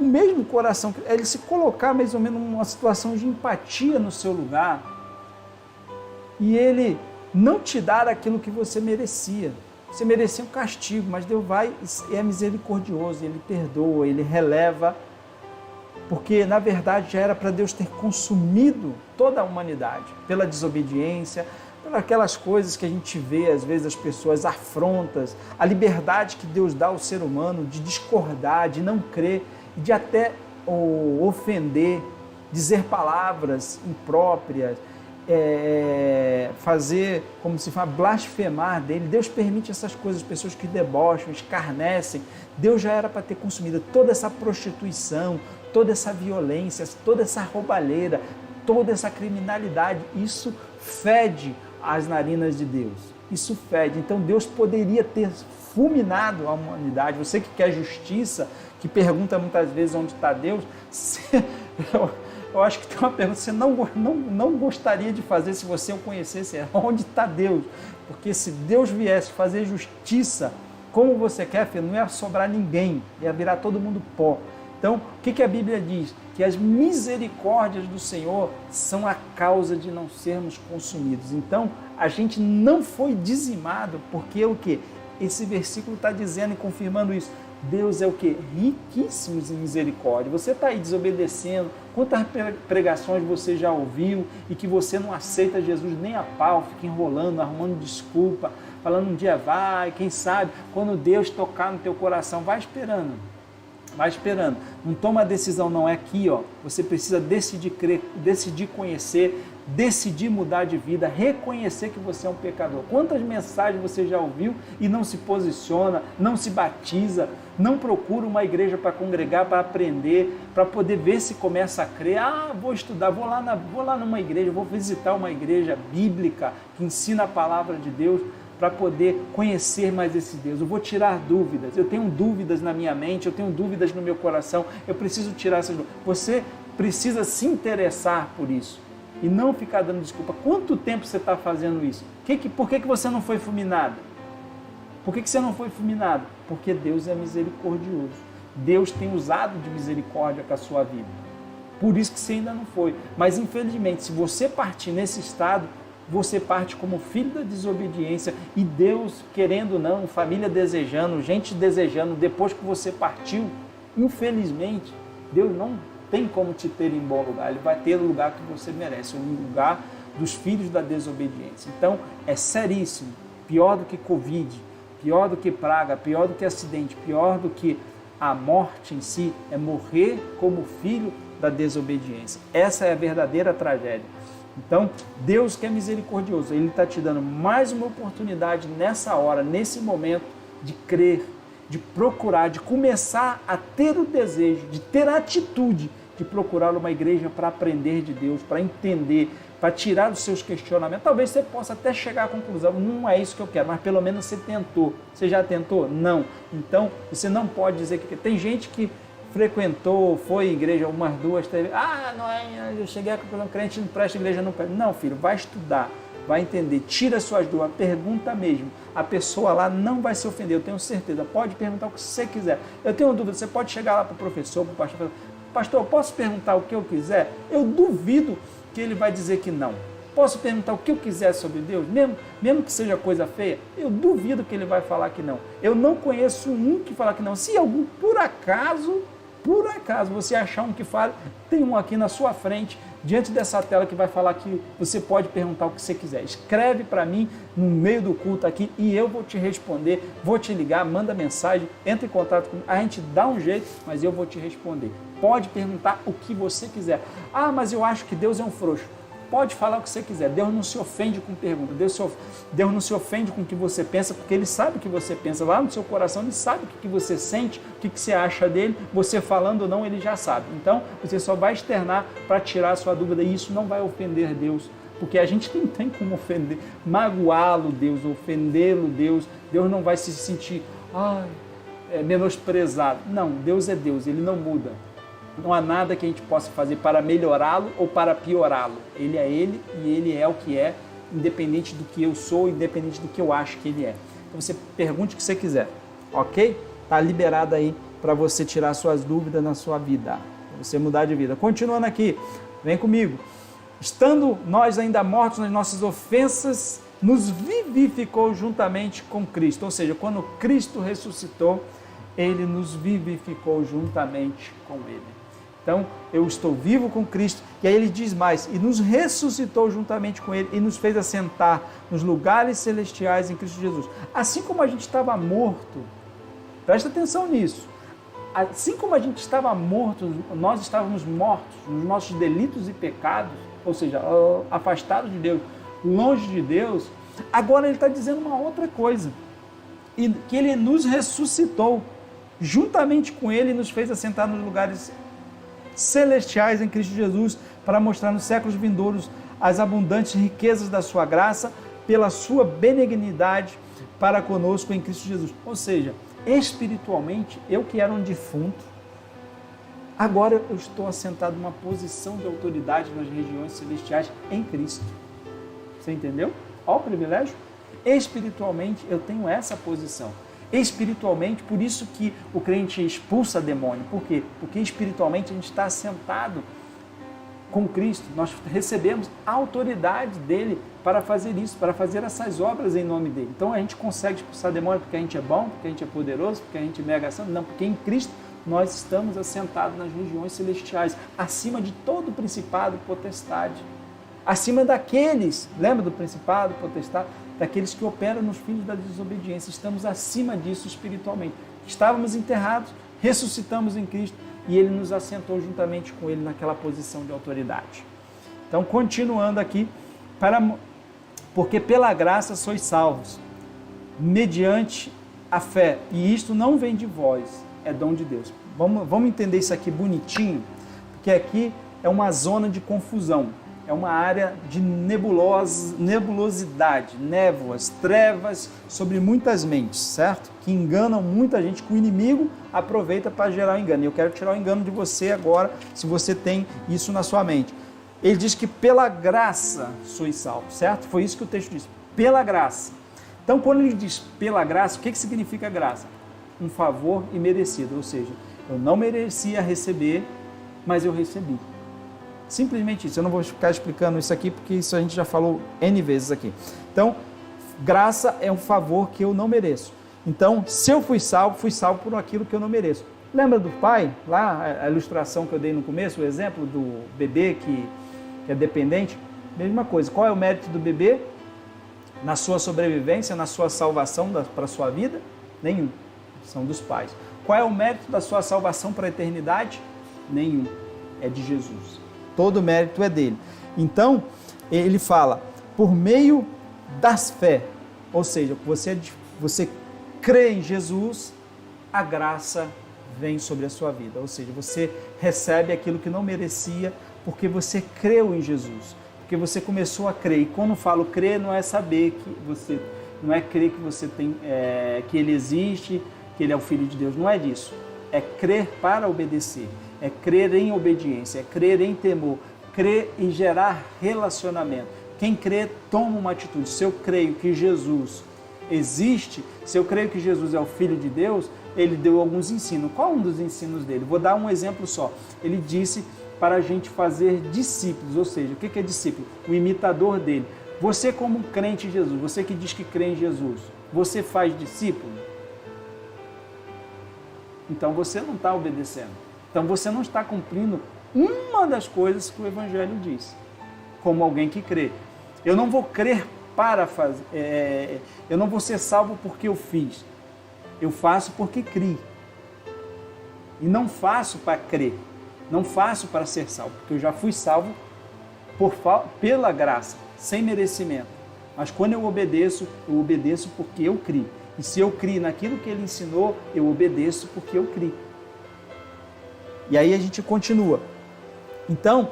o mesmo coração, ele se colocar mais ou menos numa situação de empatia no seu lugar e ele não te dar aquilo que você merecia. Você merecia um castigo, mas Deus vai e é misericordioso, Ele perdoa, Ele releva, porque na verdade já era para Deus ter consumido toda a humanidade, pela desobediência, pelas aquelas coisas que a gente vê, às vezes as pessoas afrontas, a liberdade que Deus dá ao ser humano de discordar, de não crer, de até ofender, dizer palavras impróprias, fazer, como se fala, blasfemar dele. Deus permite essas coisas, pessoas que debocham, escarnecem. Deus já era para ter consumido toda essa prostituição, toda essa violência, toda essa roubalheira, toda essa criminalidade. Isso fede as narinas de Deus, isso fede. Então Deus poderia ter fulminado a humanidade. Você que quer justiça, que pergunta muitas vezes onde está Deus, eu acho que tem uma pergunta que você não gostaria de fazer se você o conhecesse, é onde está Deus? Porque se Deus viesse fazer justiça como você quer, filho, não ia sobrar ninguém, ia virar todo mundo pó. Então, o que a Bíblia diz? Que as misericórdias do Senhor são a causa de não sermos consumidos. Então, a gente não foi dizimado, porque o quê? Esse versículo está dizendo e confirmando isso. Deus é o quê? Riquíssimo em misericórdia. Você está aí desobedecendo. Quantas pregações você já ouviu e que você não aceita Jesus nem a pau, fica enrolando, arrumando desculpa, falando um dia vai, quem sabe, quando Deus tocar no teu coração, vai esperando. Vai esperando. Não toma a decisão, não é aqui, ó. Você precisa decidir crer, decidir conhecer, decidir mudar de vida, reconhecer que você é um pecador. Quantas mensagens você já ouviu e não se posiciona, não se batiza, não procura uma igreja para congregar, para aprender, para poder ver se começa a crer. Ah, vou estudar, vou lá numa igreja, vou visitar uma igreja bíblica que ensina a palavra de Deus, para poder conhecer mais esse Deus. Eu vou tirar dúvidas, eu tenho dúvidas na minha mente, eu tenho dúvidas no meu coração, eu preciso tirar essas dúvidas. Você precisa se interessar por isso e não ficar dando desculpa. Quanto tempo você está fazendo isso? Por que você não foi fulminado? Por que você não foi fulminado? Porque Deus é misericordioso. Deus tem usado de misericórdia com a sua vida. Por isso que você ainda não foi. Mas infelizmente, se você partir nesse estado, você parte como filho da desobediência e Deus, querendo ou não, família desejando, gente desejando, depois que você partiu, infelizmente, Deus não tem como te ter em bom lugar. Ele vai ter o lugar que você merece, o lugar dos filhos da desobediência. Então, é seríssimo, pior do que Covid, pior do que praga, pior do que acidente, pior do que a morte em si, é morrer como filho da desobediência. Essa é a verdadeira tragédia. Então, Deus que é misericordioso, Ele está te dando mais uma oportunidade nessa hora, nesse momento, de crer, de procurar, de começar a ter o desejo, de ter a atitude de procurar uma igreja para aprender de Deus, para entender, para tirar os seus questionamentos. Talvez você possa até chegar à conclusão, não é isso que eu quero, mas pelo menos você tentou. Você já tentou? Não. Então, você não pode dizer que... Tem gente que frequentou, foi à igreja umas duas, três vezes. Não é, eu cheguei a conclusão, crente não presta, igreja não presta. Não, filho, vai estudar, vai entender, tira suas dúvidas, pergunta mesmo. A pessoa lá não vai se ofender, eu tenho certeza. Pode perguntar o que você quiser. Eu tenho dúvida, você pode chegar lá para o professor, para o pastor, pastor, eu posso perguntar o que eu quiser? Eu duvido que ele vai dizer que não. Posso perguntar o que eu quiser sobre Deus, mesmo que seja coisa feia? Eu duvido que ele vai falar que não. Eu não conheço um que fala que não. Se algum, por acaso você achar um que fala, tem um aqui na sua frente, diante dessa tela, que vai falar que você pode perguntar o que você quiser. Escreve para mim no meio do culto aqui e eu vou te responder, vou te ligar, manda mensagem, entra em contato comigo, a gente dá um jeito, mas eu vou te responder. Pode perguntar o que você quiser. Mas eu acho que Deus é um frouxo. Pode falar o que você quiser, Deus não se ofende com pergunta, Deus não se ofende com o que você pensa, porque Ele sabe o que você pensa, lá no seu coração Ele sabe o que você sente, o que você acha dele, você falando ou não, Ele já sabe. Então, você só vai externar para tirar a sua dúvida, e isso não vai ofender Deus, porque a gente não tem como ofender, magoá-lo Deus, ofendê-lo Deus não vai se sentir menosprezado. Não, Deus é Deus, Ele não muda. Não há nada que a gente possa fazer para melhorá-lo ou para piorá-lo. Ele é Ele e Ele é o que é, independente do que eu sou, independente do que eu acho que Ele é. Então você pergunte o que você quiser, ok? Está liberado aí para você tirar suas dúvidas na sua vida, para você mudar de vida. Continuando aqui, vem comigo. Estando nós ainda mortos nas nossas ofensas, nos vivificou juntamente com Cristo. Ou seja, quando Cristo ressuscitou, Ele nos vivificou juntamente com Ele. Então, eu estou vivo com Cristo, e aí ele diz mais, e nos ressuscitou juntamente com Ele, e nos fez assentar nos lugares celestiais em Cristo Jesus. Assim como a gente estava morto, presta atenção nisso, assim como a gente estava morto, nós estávamos mortos nos nossos delitos e pecados, ou seja, afastados de Deus, longe de Deus, agora ele está dizendo uma outra coisa, e que Ele nos ressuscitou juntamente com Ele e nos fez assentar nos lugares celestiais em Cristo Jesus, para mostrar nos séculos vindouros as abundantes riquezas da sua graça, pela sua benignidade para conosco em Cristo Jesus. Ou seja, espiritualmente, eu que era um defunto, Agora eu estou assentado numa posição de autoridade nas regiões celestiais em Cristo. Você entendeu? Olha o privilégio. Espiritualmente eu tenho essa posição. Espiritualmente, por isso que o crente expulsa demônio. Por quê? Porque espiritualmente a gente está assentado com Cristo. Nós recebemos a autoridade dele para fazer isso, para fazer essas obras em nome dele. Então a gente consegue expulsar demônio porque a gente é bom, porque a gente é poderoso, porque a gente é mega santo. Não, porque em Cristo nós estamos assentados nas regiões celestiais, acima de todo principado e potestade. Acima daqueles, lembra do principado, potestade? Daqueles que operam nos filhos da desobediência. Estamos acima disso espiritualmente. Estávamos enterrados, ressuscitamos em Cristo e Ele nos assentou juntamente com Ele naquela posição de autoridade. Então, continuando aqui, porque pela graça sois salvos, mediante a fé, e isto não vem de vós, é dom de Deus. Vamos entender isso aqui bonitinho, porque aqui é uma zona de confusão. É uma área de nebulosidade, névoas, trevas sobre muitas mentes, certo? Que enganam muita gente, que o inimigo aproveita para gerar o engano. E eu quero tirar o engano de você agora, se você tem isso na sua mente. Ele diz que pela graça sois salvos, certo? Foi isso que o texto diz, pela graça. Então, quando ele diz pela graça, o que significa graça? Um favor imerecido, ou seja, eu não merecia receber, mas eu recebi. Simplesmente isso. Eu não vou ficar explicando isso aqui, porque isso a gente já falou N vezes aqui. Então, graça é um favor que eu não mereço. Então, se eu fui salvo por aquilo que eu não mereço. Lembra do pai? Lá, a ilustração que eu dei no começo, o exemplo do bebê que é dependente? Mesma coisa. Qual é o mérito do bebê? Na sua sobrevivência, na sua salvação para a sua vida? Nenhum. São dos pais. Qual é o mérito da sua salvação para a eternidade? Nenhum. É de Jesus. Todo o mérito é dele. Então, ele fala, por meio das fé, ou seja, você crê em Jesus, a graça vem sobre a sua vida. Ou seja, você recebe aquilo que não merecia, porque você creu em Jesus. Porque você começou a crer. E quando falo crer, não é saber que você, não é crer que você tem, que ele existe, que ele é o Filho de Deus. Não é disso. É crer para obedecer. É crer em obediência, é crer em temor, crer e gerar relacionamento. Quem crê, toma uma atitude. Se eu creio que Jesus existe, se eu creio que Jesus é o Filho de Deus, ele deu alguns ensinos. Qual um dos ensinos dele? Vou dar um exemplo só. Ele disse para a gente fazer discípulos, ou seja, o que é discípulo? O imitador dele. Você como crente em Jesus, você que diz que crê em Jesus, você faz discípulo? Então você não está obedecendo. Então você não está cumprindo uma das coisas que o Evangelho diz, como alguém que crê. Eu não vou crer para fazer, eu não vou ser salvo porque eu fiz, eu faço porque criei. E não faço para crer, não faço para ser salvo, porque eu já fui salvo pela graça, sem merecimento. Mas quando eu obedeço porque eu criei. E se eu criei naquilo que ele ensinou, eu obedeço porque eu criei. E aí a gente continua. Então,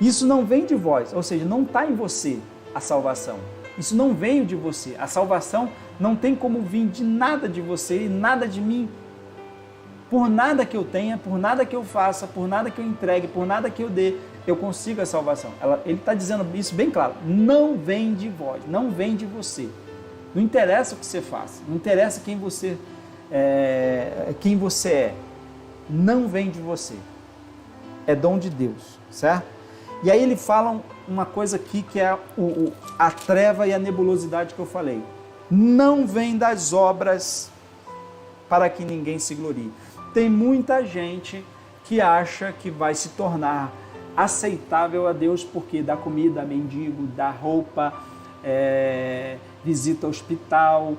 isso não vem de vós, ou seja, não está em você a salvação. Isso não veio de você. A salvação não tem como vir de nada de você e nada de mim. Por nada que eu tenha, por nada que eu faça, por nada que eu entregue, por nada que eu dê, eu consigo a salvação. Ele está dizendo isso bem claro. Não vem de vós, não vem de você. Não interessa o que você faça, não interessa quem você é. Não vem de você, é dom de Deus, certo? E aí ele fala uma coisa aqui que é a treva e a nebulosidade que eu falei. Não vem das obras para que ninguém se glorie. Tem muita gente que acha que vai se tornar aceitável a Deus porque dá comida a mendigo, dá roupa, visita hospital,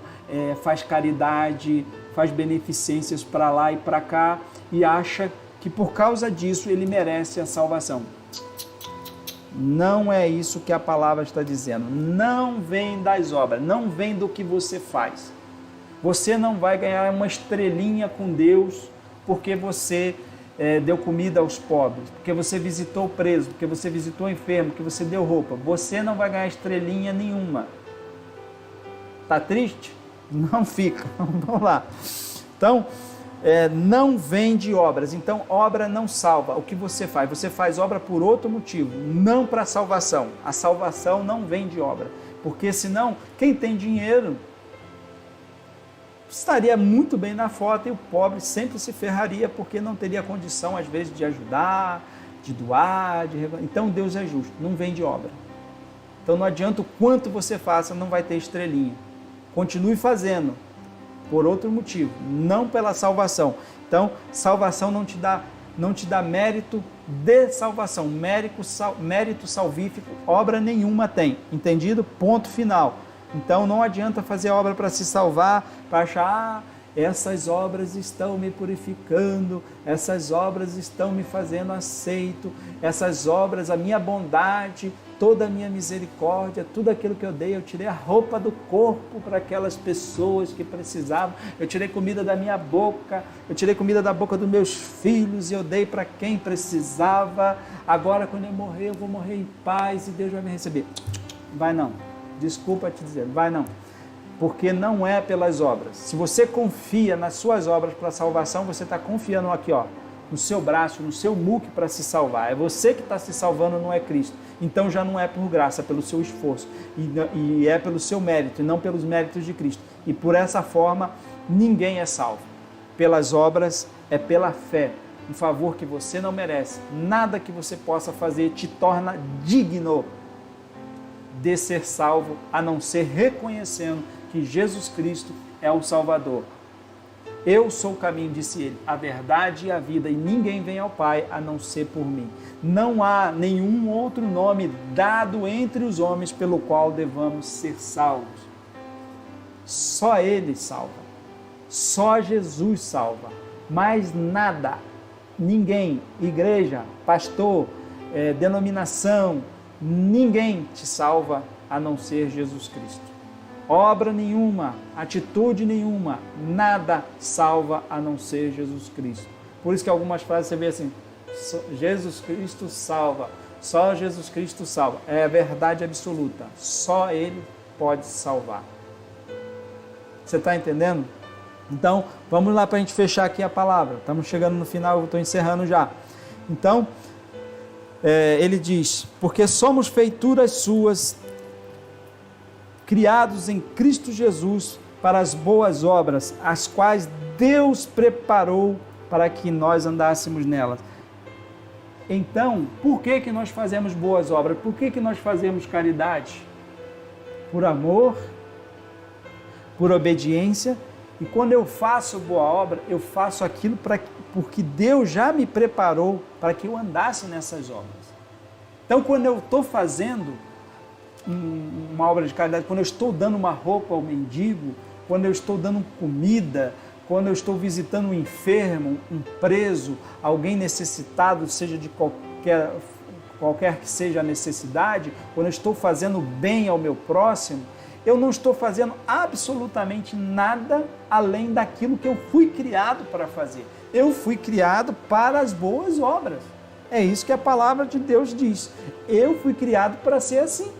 faz caridade, faz beneficências para lá e para cá e acha que por causa disso ele merece a salvação. Não é isso que a palavra está dizendo. Não vem das obras, não vem do que você faz. Você não vai ganhar uma estrelinha com Deus porque você deu comida aos pobres, porque você visitou o preso, porque você visitou o enfermo, porque você deu roupa. Você não vai ganhar estrelinha nenhuma. Tá triste? Não fica. Vamos lá. Então, não vem de obras. Então, obra não salva. O que você faz? Você faz obra por outro motivo, não para salvação. A salvação não vem de obra, porque senão, quem tem dinheiro estaria muito bem na foto e o pobre sempre se ferraria, porque não teria condição, às vezes, de ajudar, de doar, Então, Deus é justo, não vem de obra. Então, não adianta o quanto você faça, não vai ter estrelinha. Continue fazendo, por outro motivo, não pela salvação. Então, salvação não te dá mérito de salvação, mérito salvífico, obra nenhuma tem, entendido? Ponto final. Então, não adianta fazer obra para se salvar, para achar, essas obras estão me purificando, essas obras estão me fazendo aceito, essas obras, a minha bondade, toda a minha misericórdia, tudo aquilo que eu dei, eu tirei a roupa do corpo para aquelas pessoas que precisavam, eu tirei comida da minha boca, eu tirei comida da boca dos meus filhos e eu dei para quem precisava, agora quando eu morrer, eu vou morrer em paz e Deus vai me receber. Vai não, desculpa te dizer, vai não, porque não é pelas obras. Se você confia nas suas obras para a salvação, você está confiando aqui, ó, no seu braço, no seu muque para se salvar. É você que está se salvando, não é Cristo. Então já não é por graça, é pelo seu esforço. E é pelo seu mérito, e não pelos méritos de Cristo. E por essa forma, ninguém é salvo. Pelas obras, é pela fé. Um favor que você não merece. Nada que você possa fazer te torna digno de ser salvo, a não ser reconhecendo que Jesus Cristo é o Salvador. Eu sou o caminho, disse ele, a verdade e a vida, e ninguém vem ao Pai a não ser por mim. Não há nenhum outro nome dado entre os homens pelo qual devamos ser salvos. Só Ele salva. Só Jesus salva. Mais nada, ninguém, igreja, pastor, denominação, ninguém te salva a não ser Jesus Cristo. Obra nenhuma, atitude nenhuma, nada salva a não ser Jesus Cristo. Por isso que algumas frases você vê assim, Jesus Cristo salva, só Jesus Cristo salva. É a verdade absoluta, só Ele pode salvar. Você está entendendo? Então, vamos lá para a gente fechar aqui a palavra. Estamos chegando no final, eu estou encerrando já. Então, ele diz, porque somos feituras suas, criados em Cristo Jesus para as boas obras, as quais Deus preparou para que nós andássemos nelas. Então, por que nós fazemos boas obras? Por que nós fazemos caridade? Por amor, por obediência. E quando eu faço boa obra, eu faço aquilo porque Deus já me preparou para que eu andasse nessas obras. Então, quando eu estou fazendo uma obra de caridade, quando eu estou dando uma roupa ao mendigo, quando eu estou dando comida, quando eu estou visitando um enfermo, um preso, alguém necessitado, seja de qualquer que seja a necessidade, quando eu estou fazendo bem ao meu próximo, eu não estou fazendo absolutamente nada além daquilo que eu fui criado para fazer. Eu fui criado para as boas obras. É isso que a palavra de Deus diz. Eu fui criado para ser assim.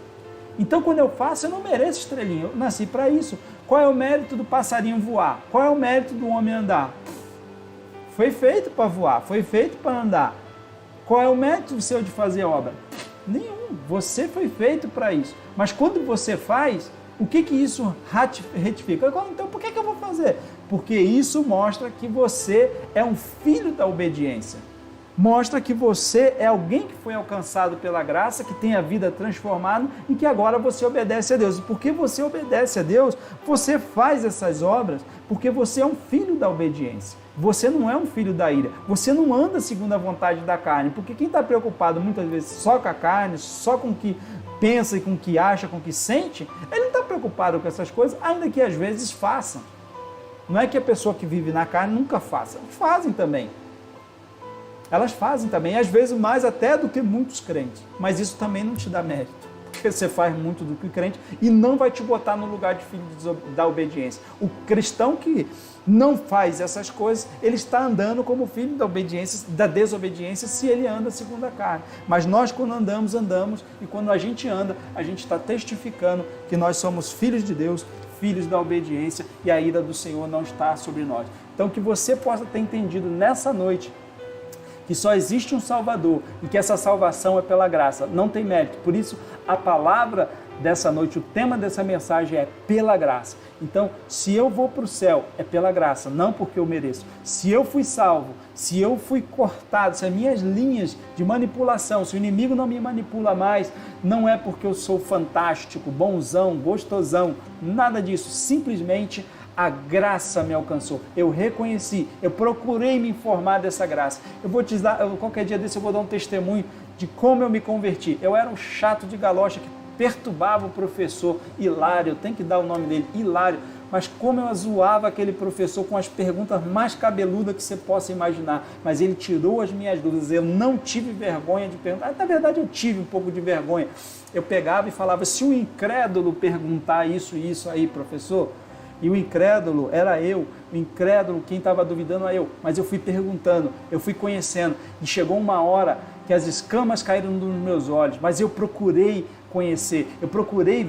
Então, quando eu faço, eu não mereço estrelinha. Eu nasci para isso. Qual é o mérito do passarinho voar? Qual é o mérito do homem andar? Foi feito para voar, foi feito para andar. Qual é o mérito seu de fazer obra? Nenhum. Você foi feito para isso. Mas quando você faz, o que isso retifica? Então, por que eu vou fazer? Porque isso mostra que você é um filho da obediência. Mostra que você é alguém que foi alcançado pela graça, que tem a vida transformada e que agora você obedece a Deus. E porque você obedece a Deus, você faz essas obras porque você é um filho da obediência. Você não é um filho da ira. Você não anda segundo a vontade da carne. Porque quem está preocupado muitas vezes só com a carne, só com o que pensa e com o que acha, com o que sente, ele não está preocupado com essas coisas, ainda que às vezes façam. Não é que a pessoa que vive na carne nunca faça. Fazem também. Elas fazem também, às vezes mais até do que muitos crentes. Mas isso também não te dá mérito, porque você faz muito do que o crente e não vai te botar no lugar de filho da obediência. O cristão que não faz essas coisas, ele está andando como filho da obediência, da desobediência, se ele anda segundo a carne. Mas nós, quando andamos, e quando a gente anda, a gente está testificando que nós somos filhos de Deus, filhos da obediência, e a ira do Senhor não está sobre nós. Então que você possa ter entendido nessa noite que só existe um Salvador e que essa salvação é pela graça, não tem mérito. Por isso, a palavra dessa noite, o tema dessa mensagem é pela graça. Então, se eu vou para o céu, é pela graça, não porque eu mereço. Se eu fui salvo, se eu fui cortado, se as minhas linhas de manipulação, se o inimigo não me manipula mais, não é porque eu sou fantástico, bonzão, gostosão, nada disso, simplesmente a graça me alcançou, eu reconheci, eu procurei me informar dessa graça. Eu vou te dar, qualquer dia desse eu vou dar um testemunho de como eu me converti. Eu era um chato de galocha que perturbava o professor Hilário, tem que dar o nome dele, Hilário, mas como eu zoava aquele professor com as perguntas mais cabeludas que você possa imaginar, mas ele tirou as minhas dúvidas, eu não tive vergonha de perguntar, na verdade eu tive um pouco de vergonha, eu pegava e falava, se o incrédulo perguntar isso e isso aí, professor, e o incrédulo era eu, o incrédulo, quem estava duvidando era eu, mas eu fui perguntando, eu fui conhecendo, e chegou uma hora que as escamas caíram nos meus olhos, mas eu procurei conhecer, eu procurei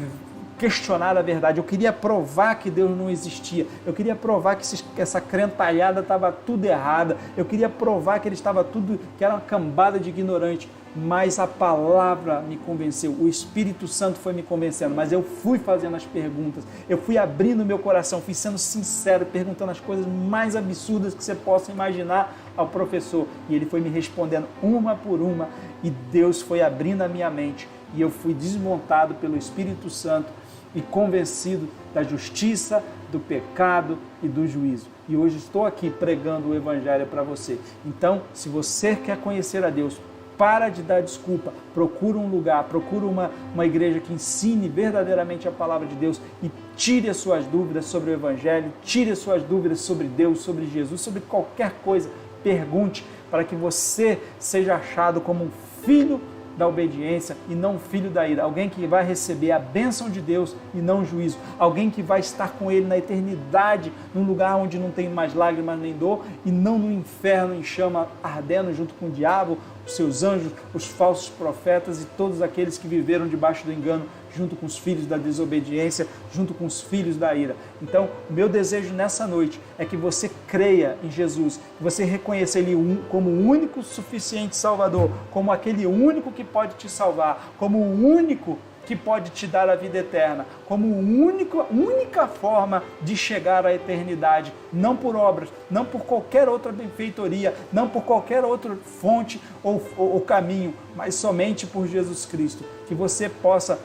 questionar a verdade, eu queria provar que Deus não existia, eu queria provar que essa crentalhada estava tudo errada, eu queria provar que ele estava tudo, que era uma cambada de ignorante, mas a palavra me convenceu, o Espírito Santo foi me convencendo, mas eu fui fazendo as perguntas, eu fui abrindo meu coração, fui sendo sincero, perguntando as coisas mais absurdas que você possa imaginar ao professor, e ele foi me respondendo uma por uma, e Deus foi abrindo a minha mente, e eu fui desmontado pelo Espírito Santo e convencido da justiça, do pecado e do juízo. E hoje estou aqui pregando o Evangelho para você. Então, se você quer conhecer a Deus, para de dar desculpa, procura um lugar, procura uma igreja que ensine verdadeiramente a palavra de Deus e tire as suas dúvidas sobre o Evangelho, tire as suas dúvidas sobre Deus, sobre Jesus, sobre qualquer coisa. Pergunte para que você seja achado como um filho da obediência e não filho da ira, alguém que vai receber a bênção de Deus e não o juízo, alguém que vai estar com ele na eternidade, num lugar onde não tem mais lágrimas nem dor e não no inferno em chama ardendo junto com o diabo, os seus anjos, os falsos profetas e todos aqueles que viveram debaixo do engano, junto com os filhos da desobediência, junto com os filhos da ira. Então, o meu desejo nessa noite é que você creia em Jesus, que você reconheça Ele como o único suficiente Salvador, como aquele único que pode te salvar, como o único que pode te dar a vida eterna, como única forma de chegar à eternidade, não por obras, não por qualquer outra benfeitoria, não por qualquer outra fonte ou caminho, mas somente por Jesus Cristo. Que você possa,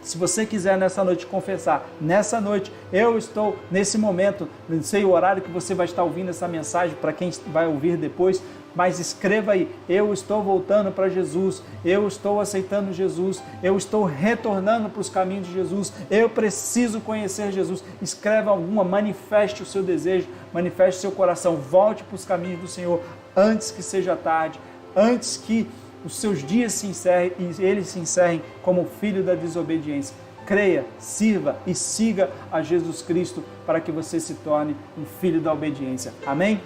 se você quiser nessa noite confessar, nessa noite eu estou, nesse momento, não sei o horário que você vai estar ouvindo essa mensagem, para quem vai ouvir depois, mas escreva aí, eu estou voltando para Jesus, eu estou aceitando Jesus, eu estou retornando para os caminhos de Jesus, eu preciso conhecer Jesus. Escreva alguma, manifeste o seu desejo, manifeste o seu coração, volte para os caminhos do Senhor antes que seja tarde, antes que os seus dias se encerrem e eles se encerrem como filho da desobediência. Creia, sirva e siga a Jesus Cristo para que você se torne um filho da obediência. Amém?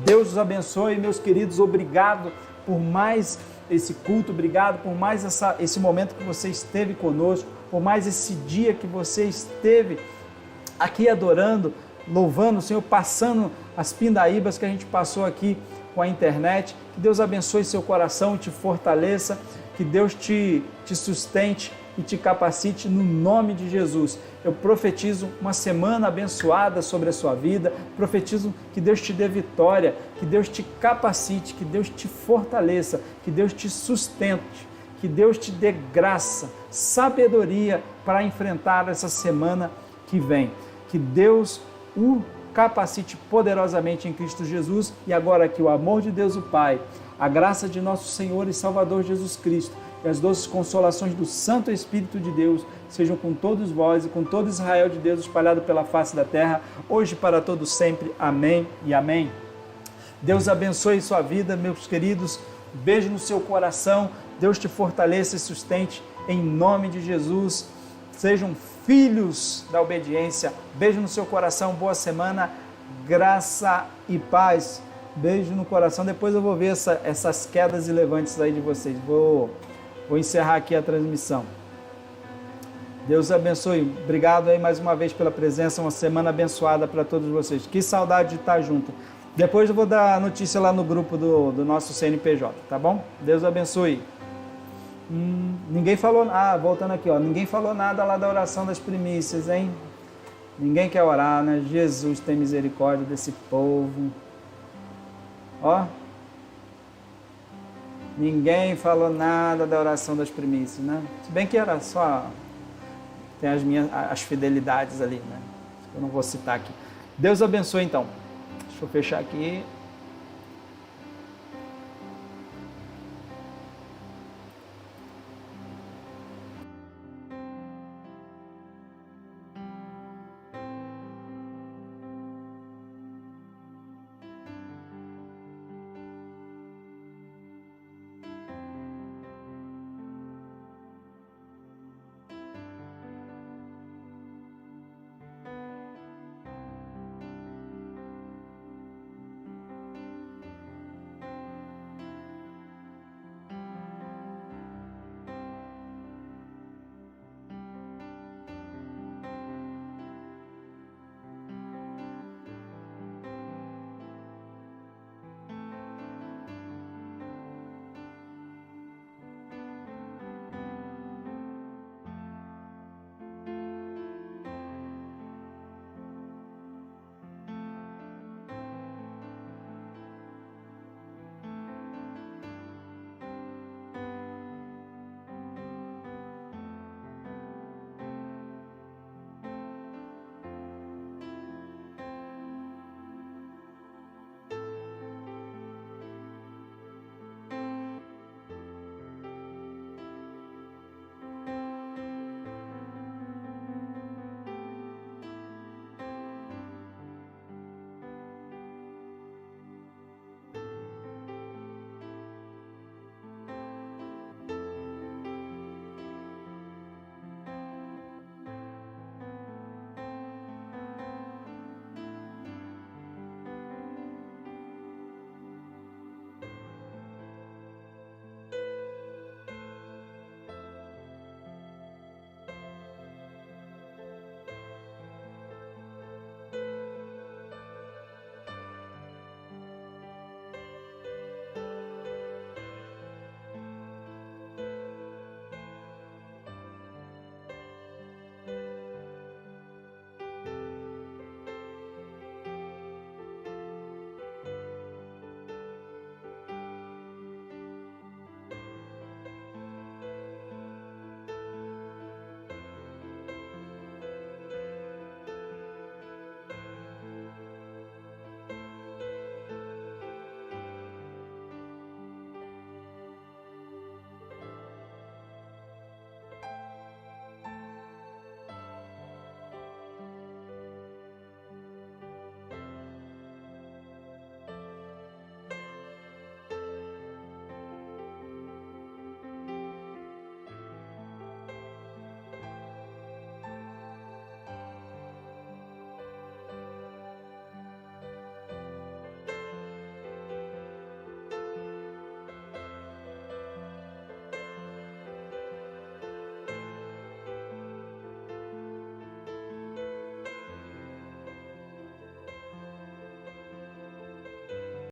Deus os abençoe, meus queridos. Obrigado por mais esse culto, obrigado por mais esse momento que você esteve conosco, por mais esse dia que você esteve aqui adorando, louvando o Senhor, passando as pindaíbas que a gente passou aqui com a internet. Que Deus abençoe seu coração e te fortaleça, que Deus te sustente e te capacite no nome de Jesus. Eu profetizo uma semana abençoada sobre a sua vida, profetizo que Deus te dê vitória, que Deus te capacite, que Deus te fortaleça, que Deus te sustente, que Deus te dê graça, sabedoria para enfrentar essa semana que vem. Que Deus o capacite poderosamente em Cristo Jesus e agora que o amor de Deus o Pai, a graça de nosso Senhor e Salvador Jesus Cristo e as doces consolações do Santo Espírito de Deus sejam com todos vós e com todo Israel de Deus espalhado pela face da terra, hoje para todos sempre. Amém e amém. Deus abençoe sua vida, meus queridos. Beijo no seu coração. Deus te fortaleça e sustente em nome de Jesus. Sejam filhos da obediência. Beijo no seu coração. Boa semana. Graça e paz. Beijo no coração. Depois eu vou ver essas quedas e levantes aí de vocês. Vou encerrar aqui a transmissão. Deus abençoe. Obrigado aí mais uma vez pela presença. Uma semana abençoada para todos vocês. Que saudade de estar junto. Depois eu vou dar a notícia lá no grupo do nosso CNPJ, tá bom? Deus abençoe. Ninguém falou... voltando aqui, ó. Ninguém falou nada lá da oração das primícias, hein? Ninguém quer orar, né? Jesus tem misericórdia desse povo. Ó. Ninguém falou nada da oração das primícias, né? Se bem que era só... Tem as fidelidades ali, né? Eu não vou citar aqui. Deus abençoe, então. Deixa eu fechar aqui.